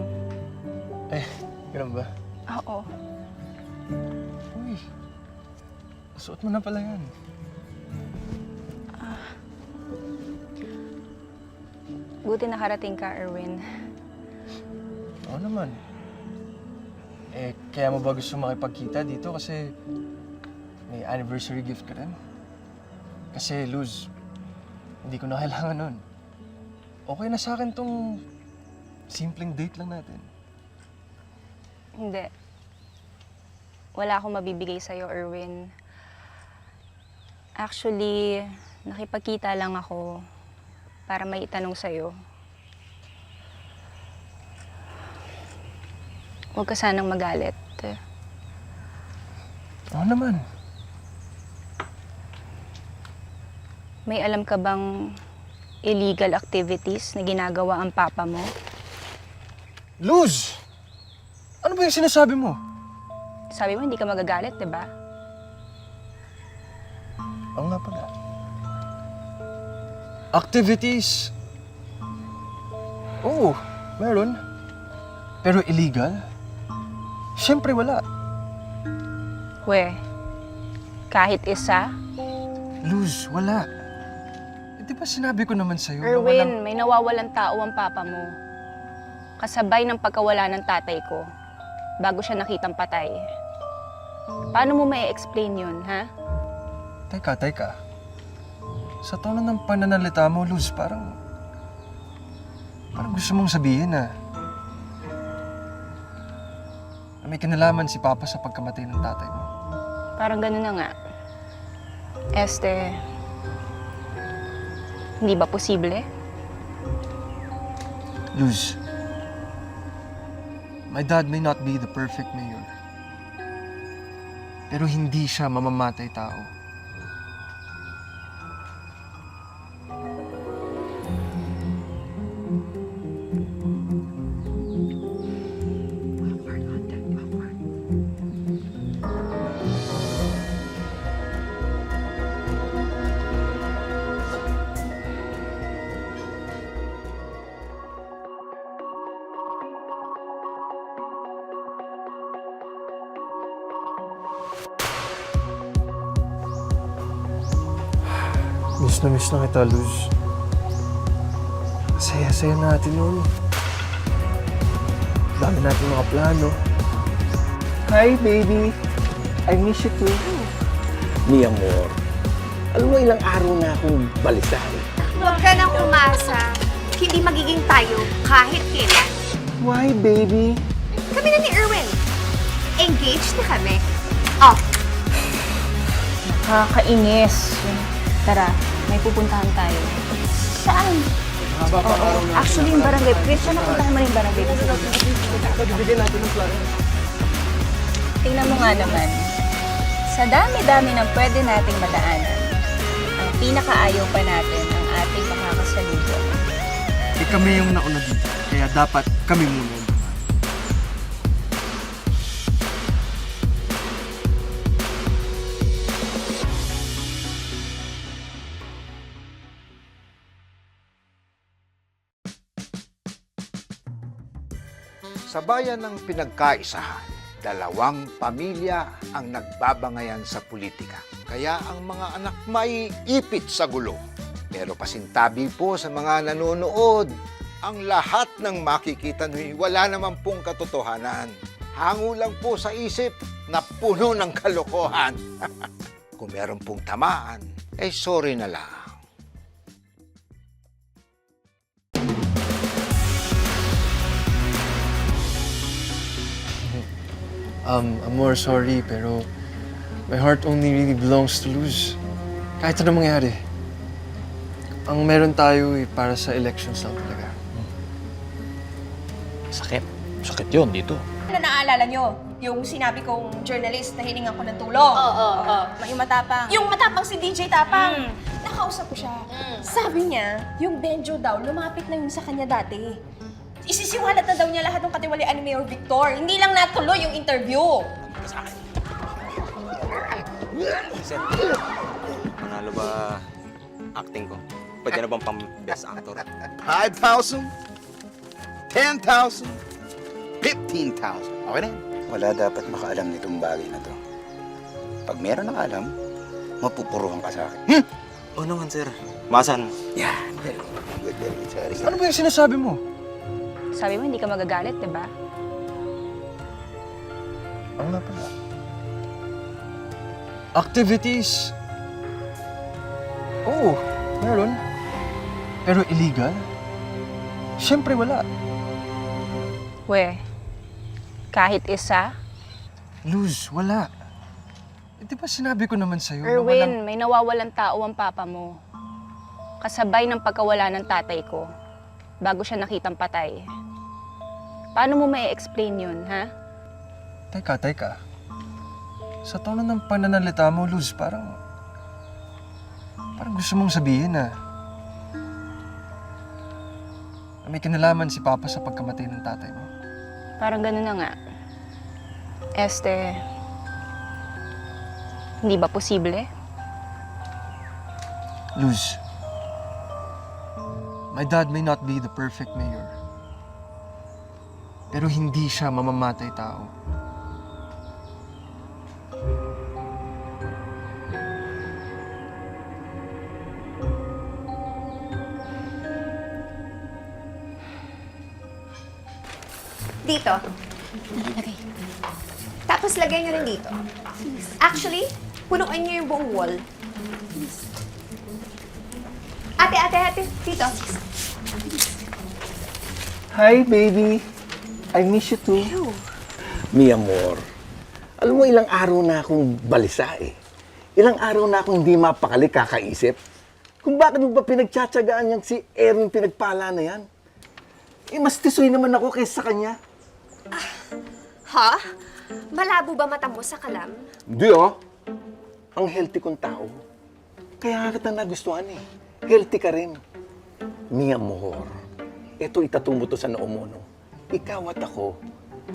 Speaker 3: Eh, ganun ba?
Speaker 2: Oo.
Speaker 3: Uy, suot mo na pala yan.
Speaker 2: Buti nakarating ka, Erwin.
Speaker 3: Oo naman. Eh, kaya mo ba gusto makipagkita dito? Kasi may anniversary gift ka rin. Kasi, Luz, hindi ko na kailangan nun. Okay na sa akin tong simpleng date lang natin.
Speaker 2: Hindi. Wala akong mabibigay sa'yo, Erwin. Actually, nakipagkita lang ako para may itanong sa'yo. Huwag ka sanang magalit.
Speaker 3: Oo naman.
Speaker 2: May alam ka bang illegal activities na ginagawa ang papa mo?
Speaker 3: Luz! Ano ba yung sinasabi mo?
Speaker 2: Sabi mo, hindi ka magagalit, di ba?
Speaker 3: Oo nga pala. Activities? Oo, meron. Pero illegal? Siyempre wala.
Speaker 2: We, kahit isa?
Speaker 3: Luz, wala. Eh, di ba sinabi ko naman sa'yo na walang...
Speaker 2: Erwin, may nawawalang tao ang papa mo. Kasabay ng pagkawala ng tatay ko, bago siya nakitang patay. Paano mo may explain yun, ha?
Speaker 3: Teka. Sa tono ng pananalita mo, Luz, parang gusto mong sabihin na may kinalaman si Papa sa pagkamatay ng tatay mo.
Speaker 2: Parang ganun na nga. Hindi ba posible?
Speaker 3: Luz, my dad may not be the perfect mayor. Pero hindi siya mamamatay tao. Miss na kita, Luz. Saya-saya natin nun. Dami natin mga plano. Hi, baby. I miss you too.
Speaker 15: Mi amor, alam mo ilang araw na akong balisan.
Speaker 9: Huwag ka nang umasa. Hindi magiging tayo kahit kailan.
Speaker 15: Why, baby?
Speaker 9: Kami na ni Erwin. Engaged na kami. Oh,
Speaker 2: Nakakainis. Tara, may pupuntahan tayo. Saan? Actually, yung barangay. Christian, napuntahan mo rin yung barangay.
Speaker 3: Pagbibigyan natin ng plano.
Speaker 2: Tingnan mo nga naman. Sa dami-dami ng pwede nating madaanan, ang pinakaayaw pa natin ang ating makakasalubong.
Speaker 3: Eh, kami yung nauna dito. Kaya dapat kami muna.
Speaker 1: Sa bayan ng pinagkaisahan, dalawang pamilya ang nagbabangayan sa politika. Kaya ang mga anak may ipit sa gulo. Pero pasintabi po sa mga nanonood, ang lahat ng makikita nyo'y wala naman pong katotohanan. Hango lang po sa isip na puno ng kalokohan. Kung meron pong tamaan, eh sorry na lang.
Speaker 3: Amor, sorry, pero my heart only really belongs to Luz. Kahit ano mangyari. Ang meron tayo para sa elections lang talaga.
Speaker 14: Sakit. Sakit yun dito.
Speaker 13: Ano naaalala nyo? Yung sinabi kong journalist na hiningan ko ng tulong. Oo.
Speaker 2: Yung matapang.
Speaker 13: Yung matapang si DJ Tapang. Nakausap ko siya. Sabi niya, yung Benjo daw, lumapit na yun sa kanya dati.
Speaker 10: Isisiwalat na daw niya lahat ng katiwalian ni Mayor Victor. Hindi lang natuloy yung interview.
Speaker 5: Sir, panalo ba acting ko? Pwede na bang pang-best actor?
Speaker 8: 5,000, 10,000, 15,000. Okay na yan. Wala dapat makaalam nitong bagay na to. Pag meron nakaalam, mapupuruhan ka sa akin.
Speaker 5: Oo naman, sir. Masan?
Speaker 8: Yeah, very good, very good. Sorry.
Speaker 3: Ano ba yung sinasabi mo?
Speaker 2: Sabi mo, hindi ka magagalit, di ba?
Speaker 3: Ano nga pala? Activities? Oo, meron. Pero illegal? Siyempre wala.
Speaker 2: We, kahit isa?
Speaker 3: Luz, wala. Eh, di ba sinabi ko naman sa'yo na walang...
Speaker 2: Erwin, may nawawalang tao ang papa mo. Kasabay ng pagkawala ng tatay ko, bago siya nakitang patay. Paano mo may explain yun, ha?
Speaker 3: Teka. Sa tono ng pananalita mo, Luz, parang gusto mong sabihin na may kinalaman si Papa sa pagkamatay ng tatay mo.
Speaker 2: Parang gano'n na nga. Hindi ba posible?
Speaker 3: Luz, my dad may not be the perfect mayor. Pero hindi siya mamamatay tao.
Speaker 9: Dito. Tapos lagay nyo rin dito. Actually, punuan nyo yung buong wall. Ate, dito.
Speaker 15: Hi, baby. I miss you too. Mi amor, alam mo ilang araw na akong balisa eh. Ilang araw na akong hindi mapakali kakaisip. Kung bakit mo ba pinagtsatsagaan yang si Erwin pinagpala na yan? Eh, mas tisoy naman ako kaysa sa kanya.
Speaker 9: Ha? Malabo ba mata mo sa kalam?
Speaker 15: Hindi oh. Ang healthy kong tao. Kaya nga kita nagustuhan eh. Healthy ka rin. Mi amor, eto itatumo to sa noo mo, no? Ikaw at ako,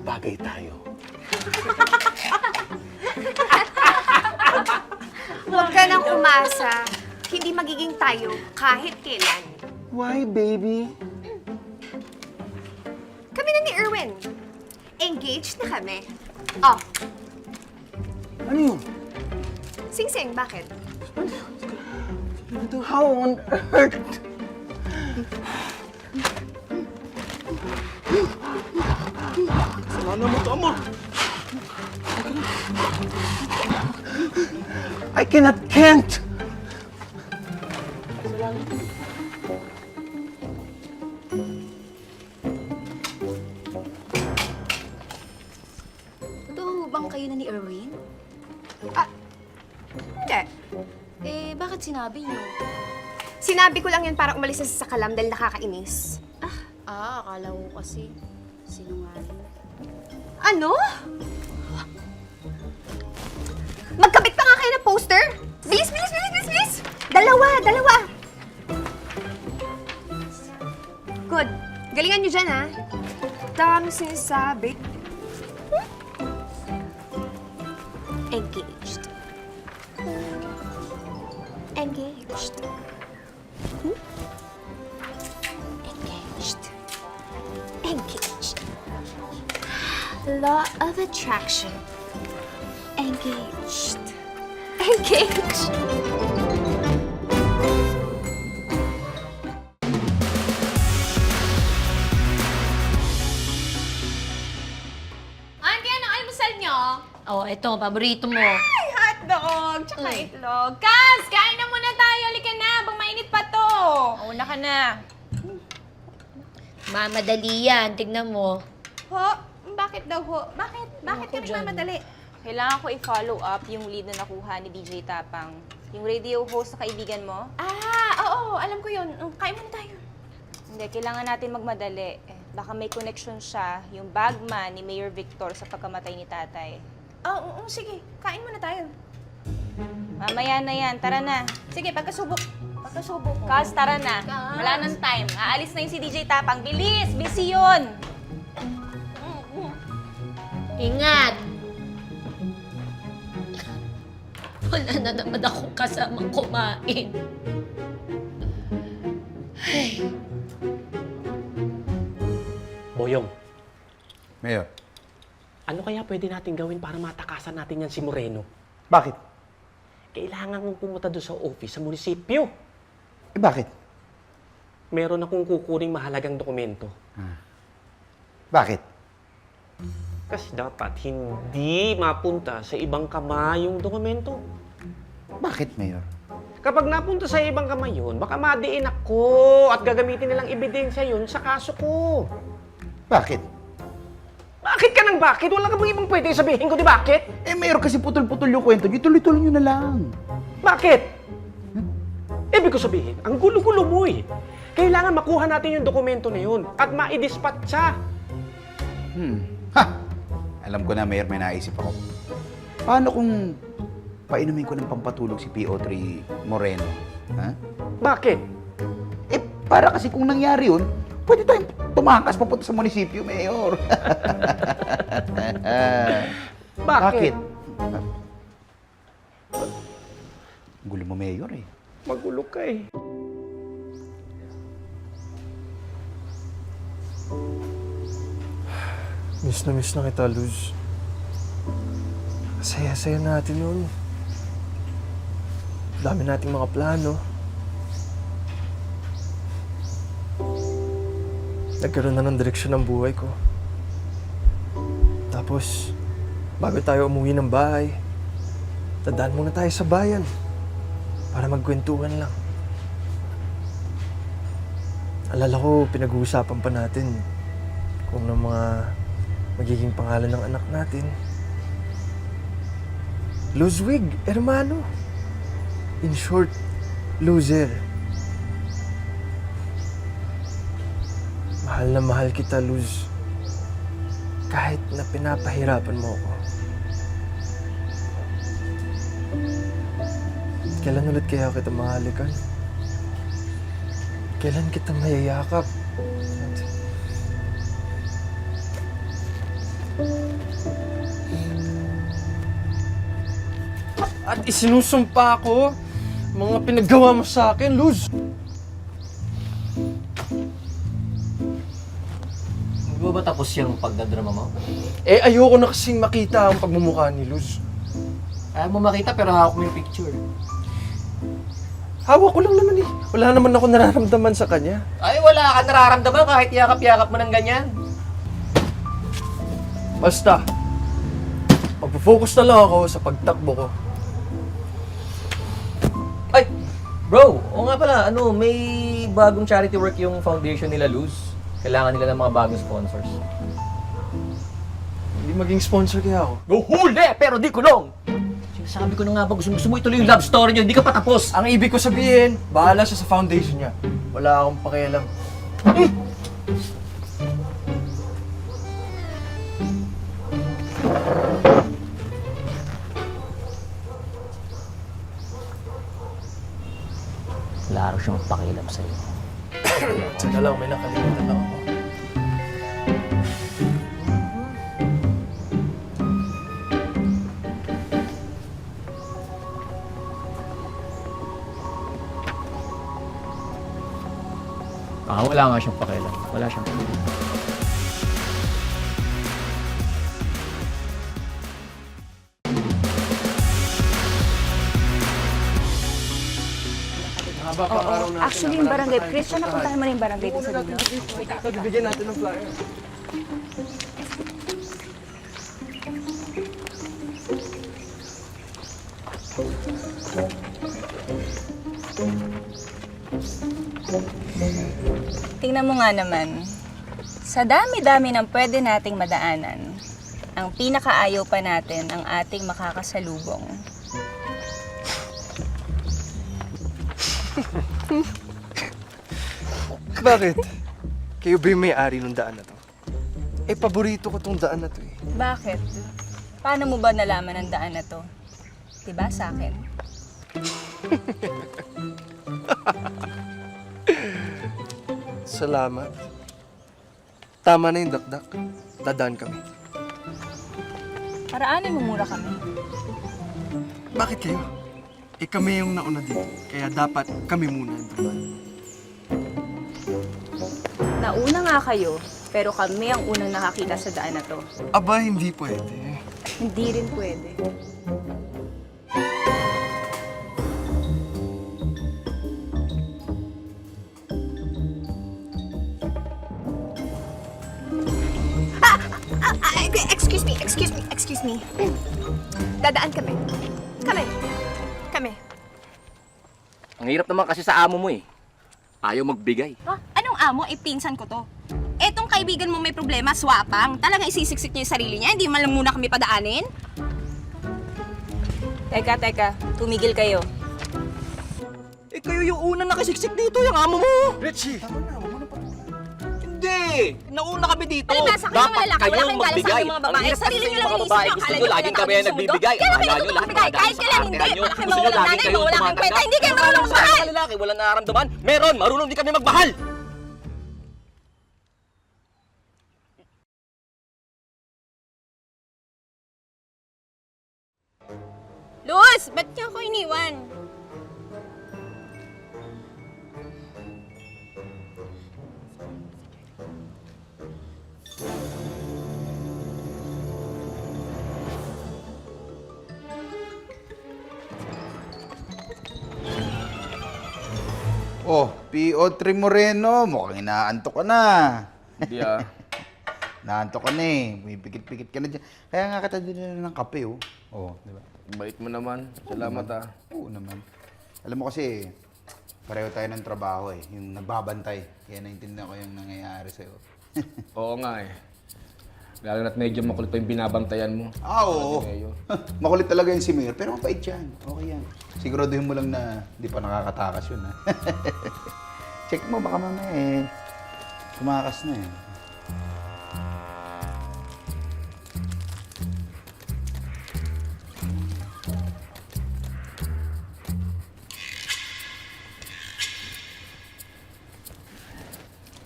Speaker 15: bagay tayo.
Speaker 9: Huwag ka nang umasa. Hindi magiging tayo kahit kailan.
Speaker 15: Why, baby?
Speaker 9: Kami na ni Erwin. Engaged na kami. Oh,
Speaker 15: Ano yun?
Speaker 9: Sing-sing, bakit?
Speaker 15: How on earth?
Speaker 8: Sana mo to, amor.
Speaker 15: I can't.
Speaker 10: Totoo bang kayo na ni Erwin?
Speaker 9: Hindi.
Speaker 10: Eh, bakit sinabi niyo?
Speaker 9: Sinabi ko lang yun para umalis na sa kalam dahil nakakainis.
Speaker 10: Akala ko kasi sinungaling.
Speaker 9: Ano? Magkabit pa nga kayo ng poster? Bilis! Dalawa! Good. Galingan nyo dyan, ha? Dami sinasabi. Engaged. Engaged. Law of attraction. Engaged.
Speaker 10: Auntie, anong almusal niyo? Oh, eto, paborito mo.
Speaker 2: Ay, hotdog! Tsaka itlog. Kaz, kain na muna tayo. Halika na, bang mainit pa to. Una ka na.
Speaker 4: Mamadali yan, tignan mo.
Speaker 2: Ho? Bakit daw ho? Bakit ka nagmamadali? Kailangan ko i-follow up yung lead na nakuha ni DJ Tapang. Yung radio host na kaibigan mo.
Speaker 9: Oo, alam ko yun. Kain muna tayo.
Speaker 2: Hindi, kailangan natin magmadali. Baka may connection siya, yung bagman ni Mayor Victor sa pagkamatay ni tatay.
Speaker 9: Oo, sige. Kain muna tayo.
Speaker 2: Mamaya na yan, tara na.
Speaker 9: Sige, pagkasubok.
Speaker 10: Kasubo ko.
Speaker 2: Kas, tara na. Wala nang time. Aalis na yung si DJ Tapang. Bilis! Busy yun!
Speaker 4: Ingat! Wala na naman akong kasamang kumain. Ay.
Speaker 6: Boyong,
Speaker 8: Mayor.
Speaker 6: ano kaya pwede natin gawin para matakasan natin yan si Moreno?
Speaker 8: Bakit?
Speaker 6: Kailangan mong pumunta doon sa office sa munisipyo.
Speaker 8: Eh, bakit?
Speaker 6: Meron akong kukuning mahalagang dokumento.
Speaker 8: Bakit?
Speaker 6: Kasi dapat hindi mapunta sa ibang kamay yung dokumento.
Speaker 8: Bakit, Mayor?
Speaker 6: Kapag napunta sa ibang kamay yun, baka madiin ako at gagamitin nilang ebidensya yun sa kaso ko.
Speaker 8: Bakit?
Speaker 6: Bakit ka nang bakit? Wala ka bang ibang pwede sabihin ko, di bakit?
Speaker 8: Eh, Mayor, kasi putol-putol yung kwento niyo. Tuloy-tuloy niyo na lang.
Speaker 6: Bakit? Ibig ko sabihin, ang gulo-gulo mo eh. Kailangan makuha natin yung dokumento na yun at ma-dispatcha.
Speaker 8: Ha! Alam ko na, Mayor, may naisip ako. Paano kung painumin ko ng pampatulog si PO3 Moreno? Ha?
Speaker 6: Bakit?
Speaker 8: Eh, para kasi kung nangyari yun, pwede tayong tumakas papunta sa munisipyo, Mayor.
Speaker 6: Bakit?
Speaker 8: Gulo mo, Mayor, eh.
Speaker 6: Magulo ka eh.
Speaker 3: Miss na kita, Luz. Saya-saya natin yun. Dami nating mga plano. Nagkaroon na ng direksyon ng buhay ko. Tapos, bago tayo umuwi ng bahay, tandaan muna tayo sa bayan para magkwentuhan lang. Alala ko, pinag-uusapan pa natin kung ano mga magiging pangalan ng anak natin. Luzwig, hermano. In short, loser. Mahal na mahal kita, Luz. Kahit na pinapahirapan mo ako. Kailan ulit kaya kita mahalikan? Kailan kita mayayakap? At isinusumpa ko mga pinaggawa mo sa akin, Luz.
Speaker 12: Hindi ba tapos yung pagdadrama mo?
Speaker 3: Eh, ayoko na kasing makita ang pagmumukha ni Luz.
Speaker 12: Ayaw mo makita pero hawak mo yung picture.
Speaker 3: Hawak ko lang naman eh. Wala naman ako nararamdaman sa kanya.
Speaker 12: Ay, wala ka nararamdaman kahit yakap-yakap mo ng ganyan.
Speaker 3: Basta, magpo-focus na lang ako sa pagtakbo ko.
Speaker 12: Ay, bro, o nga pala, may bagong charity work yung foundation nila, Luz. Kailangan nila ng mga bagong sponsors.
Speaker 3: Hindi maging sponsor kaya ako.
Speaker 12: Huli, pero di kulong! Sinasabi ko na nga ba, gusto mo ituloy yung love story niyo, hindi ka pa tapos!
Speaker 3: Ang ibig ko sabihin, bahala siya sa foundation niya. Wala akong pakialam.
Speaker 14: Laro siyang pakialam sa'yo.
Speaker 3: Tsaka lang, may nakalimutan lang ako.
Speaker 14: Wala nga siyang pakialam. Wala siyang pakialam.
Speaker 2: Actually, yung barangay, Chris, siya napuntahan mo na yung barangay dito sa dulo.
Speaker 3: Ito, bibigyan natin ng flyer.
Speaker 2: Tingnan mo nga naman, sa dami-dami ng pwede nating madaanan, ang pinakaayaw pa natin ang ating makakasalubong.
Speaker 3: Bakit? Kayo ba yung may-ari ng daan na to? Eh, paborito ko tong daan na to eh.
Speaker 2: Bakit? Paano mo ba nalaman ang daan na to? Diba sa akin?
Speaker 3: Salamat. Tama na yung dakdak. Dadaan kami.
Speaker 2: Paraanin mo muna kami.
Speaker 3: Bakit kayo? Kami yung nauna dito. Kaya dapat kami muna ang dumaan.
Speaker 2: Nauna nga kayo, pero kami ang unang nakakita sa daan na to.
Speaker 3: Aba, hindi pwede.
Speaker 2: Hindi rin pwede.
Speaker 9: Excuse me. Dadaan kami. Kami.
Speaker 17: Ang hirap naman kasi sa amo mo eh. Ayaw magbigay.
Speaker 10: Anong amo? Pinsan ko to. Etong kaibigan mo may problema, swapang. Talagang isisiksik niya yung sarili niya, hindi man lang muna kami padaanin?
Speaker 2: Teka. Tumigil kayo.
Speaker 5: Kayo yung unang nakasiksik dito, yung amo mo!
Speaker 3: Richie!
Speaker 5: Hindi! Nauna kami dito!
Speaker 10: Palibasa kayo mga lalaki, wala kayong galang sa aming mga babae. Sarili niyo lang iniisip niyo, akala niyo
Speaker 5: laging kami ang nagbibigay.
Speaker 10: Kailan kayo magbibigay? Kahit kailan hindi. Wala kayong mawalang nanay mo, wala kayong kwenta, hindi kayo marunong magmahal!
Speaker 5: Sa lalaki, walang nararamdaman. Meron! Marunong din kami magmahal!
Speaker 10: Luz, ba't niyo ako iniwan?
Speaker 8: Oh, PO3 Moreno, mukhang inaantok ka na.
Speaker 17: Hindi ah.
Speaker 8: Naantok ka na eh. May pikit-pikit ka na dyan. Kaya nga kita din ng kape, oh. Oh, di ba?
Speaker 17: Bait mo naman. Salamat ah.
Speaker 8: Oo naman. Alam mo kasi, pareho tayo ng trabaho eh. Yung nagbabantay. Kaya naintindihan ko yung nangyayari sa'yo.
Speaker 17: Oo nga eh. Lalo na't medyo makulit pa yung binabantayan mo.
Speaker 8: Oo. Makulit talaga yung si Mayor, pero mabait yan. Okay yan. Siguraduhin mo lang na di pa nakakatakas yun, ha? Check mo, baka mamaya eh. Tumakas na eh.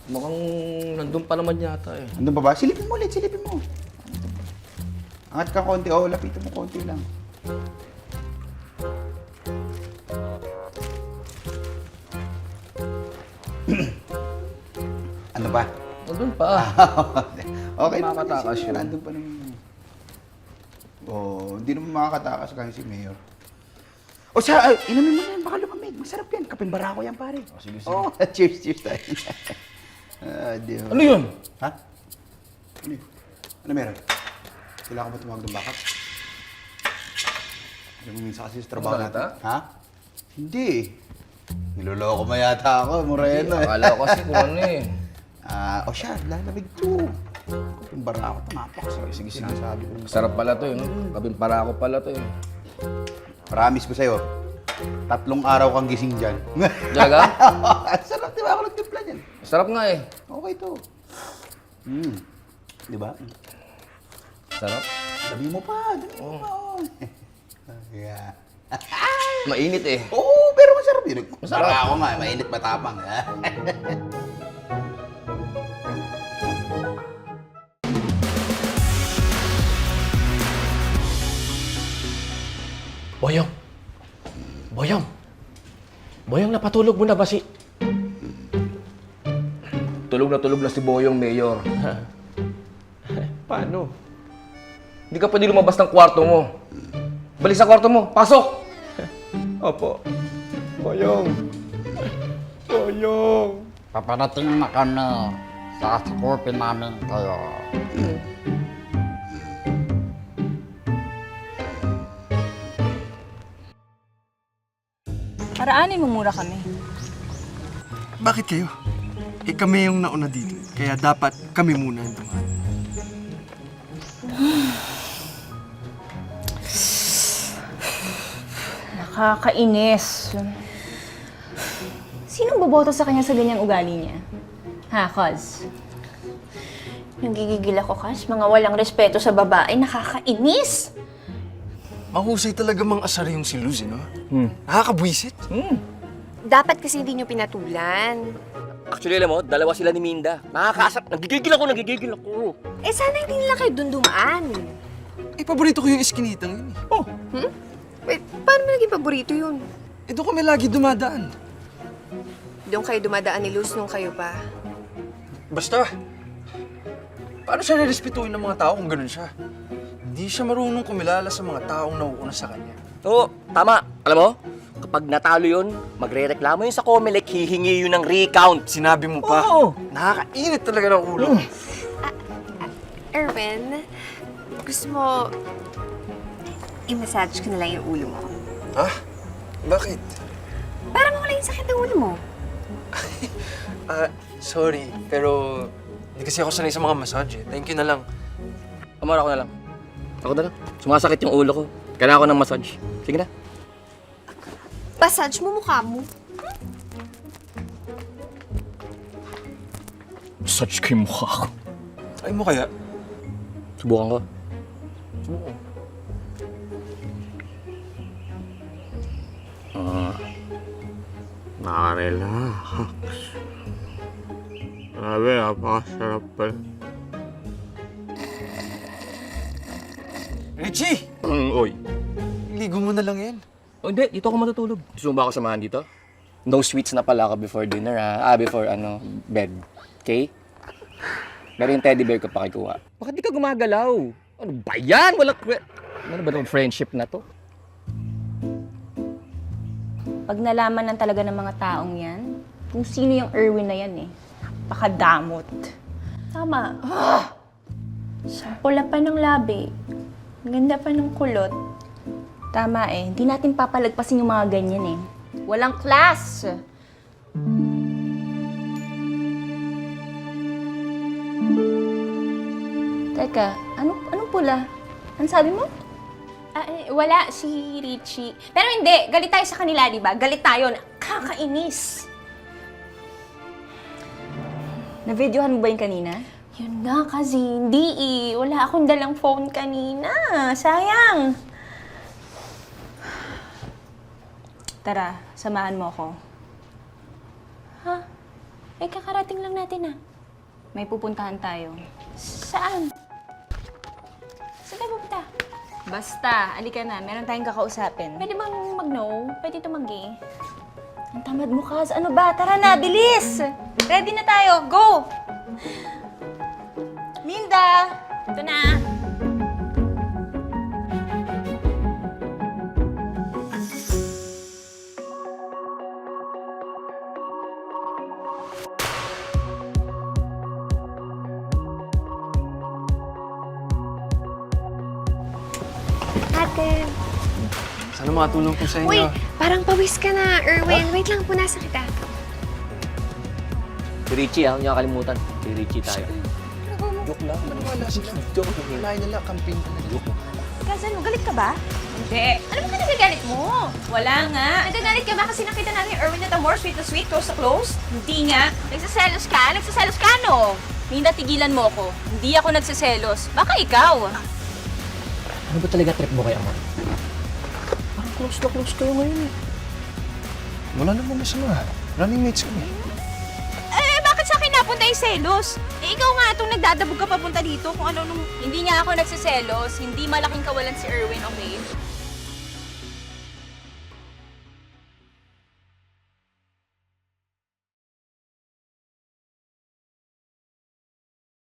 Speaker 17: Mukhang nandun pa naman yata eh.
Speaker 8: Andun pa ba? Silipin mo ulit, silipin mo. Angat ka konti. Oo, lapitan mo konti lang. Ano ba?
Speaker 17: Nandun pa.
Speaker 8: Okay,
Speaker 17: Makakatakas yun.
Speaker 8: Nandun pa naman. Oo, hindi naman makakatakas kahit si Mayor. O siya, inamin mo na yan, baka lumamig. Masarap yan. Kaping barako yan, pare.
Speaker 17: Sige.
Speaker 8: Oh, cheers tayo. Diyo.
Speaker 17: Ano yun?
Speaker 8: Ha? Ano yun? Ano meron? Kailangan ba tumawag ng backup? Alam mo minsan kasi sa trabaho natin. Ha? Hindi. Niloloko mo yata ako, Moreno.
Speaker 17: Akala ko kasi kung ano eh.
Speaker 8: O siya, lalamig to. Kaping barako, tumapak.
Speaker 17: Sige.
Speaker 8: Sinasabi ko.
Speaker 17: Sarap pala to eh. No? Kabing para ako pala to eh.
Speaker 8: Promise ko sa'yo, 3 araw kang gising dyan.
Speaker 17: Jaga?
Speaker 8: Sarap, di ba? Ako nagtimpla dyan.
Speaker 17: Sarap nga eh.
Speaker 8: Okay to. Di ba?
Speaker 17: Sarap.
Speaker 8: Dami mo pa. Yeah.
Speaker 17: Mainit eh.
Speaker 8: Oo, pero masarap yun.
Speaker 17: Masarap.
Speaker 8: Para ako nga, mainit matapang.
Speaker 6: Boyong! Boyong, napatulog mo na ba si...
Speaker 17: Tulog na si Boyong, Mayor.
Speaker 6: Paano?
Speaker 17: Hindi ka pwede lumabas ng kwarto mo. Balik sa kwarto mo. Pasok!
Speaker 6: Opo. Boyong!
Speaker 18: Paparating na kami. Sasakupin namin kayo.
Speaker 2: Paraanin mo muna kami.
Speaker 3: Bakit kayo? Kami yung nauna dito. Kaya dapat kami muna ang dumaan.
Speaker 2: Nakakainis. Sinong boboto sa kanya sa ganyang ugali niya? Ha, Cos?
Speaker 10: Nagigigil ako, Kas. Mga walang respeto sa babae, nakakainis!
Speaker 3: Mahusay talaga mang asar yung si Luz, no? Nakakabwisit.
Speaker 9: Dapat kasi hindi nyo pinatulan.
Speaker 14: Actually, alam mo, dalawa sila ni Minda. Nakakaasap. Nagigigil ako.
Speaker 9: Eh, sana hindi nila kayo dun dumaan.
Speaker 3: Eh, paborito ko yung iskinitang yun eh.
Speaker 9: Oh. Wait, paano mo naging paborito yun?
Speaker 3: Eh, doon kami lagi dumadaan.
Speaker 9: Doon kayo dumadaan ni Luz nung kayo pa.
Speaker 3: Basta, paano siya nirespetuhin ng mga tao kung ganun siya? Hindi siya marunong kumilala sa mga taong nauuna sa kanya.
Speaker 14: Oo, tama. Alam mo, kapag natalo yun, magre-reklamo yun sa Comelec, hihingi yun ng recount.
Speaker 3: Sinabi mo pa?
Speaker 14: Oo.
Speaker 3: Nakakainit talaga ng ulo.
Speaker 9: Erwin, gusto mo i-massage ko na lang yung ulo mo?
Speaker 3: Ha? Bakit?
Speaker 9: Para mawala yung sakit ng ulo mo.
Speaker 3: Sorry, pero hindi kasi ako sanay sa mga massage eh. Thank you na lang.
Speaker 14: Amara, ako na lang. Ako na lang. Sumasakit yung ulo ko. Kailangan ko ng massage. Sige na.
Speaker 9: Massage mo mukha mo.
Speaker 14: Massage ko yung mukha ko.
Speaker 3: Ay mo kaya?
Speaker 14: Subukan ko.
Speaker 3: Subukan.
Speaker 6: Nakarelax. Grabe, napakasarap pala.
Speaker 3: Richie!
Speaker 14: Oy.
Speaker 3: Ligo mo na lang yan.
Speaker 14: Oh, hindi. Dito ako matutulog. Gusto mo ba ako samahan dito? No sweets na pala ako before dinner, ha? Before, bed. Okay? Pero yung teddy bear ko pakikuha. Bakit di ka gumagalaw? Ano ba yan? Ano ba itong friendship na to?
Speaker 2: Pag nalaman ng talaga ng mga taong yan, kung sino yung Erwin na yan eh. Pakadamot.
Speaker 11: Tama. Pula pa ng labi. Ganda pa ng kulot.
Speaker 2: Tama eh, hindi natin papalagpasin yung mga ganyan eh. Walang class! Teka, anong pula? Ano sabi mo?
Speaker 11: Wala, si Richie. Pero hindi, galit tayo sa kanila, di ba? Galit tayo, nakakainis.
Speaker 2: Na-videohan mo ba yun kanina?
Speaker 11: Yun nga kasi, hindi eh. Wala akong dalang phone kanina. Sayang.
Speaker 2: Tara, samahan mo ako.
Speaker 11: Ha? Eh, kakarating lang natin ah.
Speaker 2: May pupuntahan tayo.
Speaker 11: Saan? Saan tayo pupunta?
Speaker 2: Basta, alika na. Meron tayong kakausapin.
Speaker 11: Pwede bang mag-no? Pwede tumanggi?
Speaker 2: Ang tamad mo, Kaz. Ano ba? Tara na, bilis! Ready na tayo. Go! Minda!
Speaker 11: Ito na.
Speaker 9: Ate.
Speaker 3: Sana makatulong po sa inyo.
Speaker 9: Uy, parang pawis ka na, Erwin. Wait lang, punasan kita.
Speaker 14: Si Richie, huwag niyo kakalimutan. Si Richie tayo. Joke lang.
Speaker 3: Wala sila.
Speaker 14: Joke.
Speaker 3: Wala nila, camping talaga.
Speaker 2: Kaz, ano? Galit ka ba?
Speaker 11: Hindi. Ano ba ka nagagalit mo? Wala nga. Nagagalit ka ba kasi nakita namin yung Erwin na more sweet na sweet, close to close? Hindi nga. Nagsaselos ka? Nagsaselos ka, no?
Speaker 2: Minda, tigilan mo ako. Hindi ako nagsiselos. Baka ikaw.
Speaker 12: Ano ba talaga trip mo kay Amor? Parang close na close kayo ngayon eh.
Speaker 3: Wala namang masama. Running mates kami.
Speaker 11: Bakit sa akin napunta yung selos? Ikaw nga itong nagdadabog ka papunta dito kung ano nung...
Speaker 2: Hindi niya ako nagsiselos. Hindi malaking kawalan si Erwin, okay?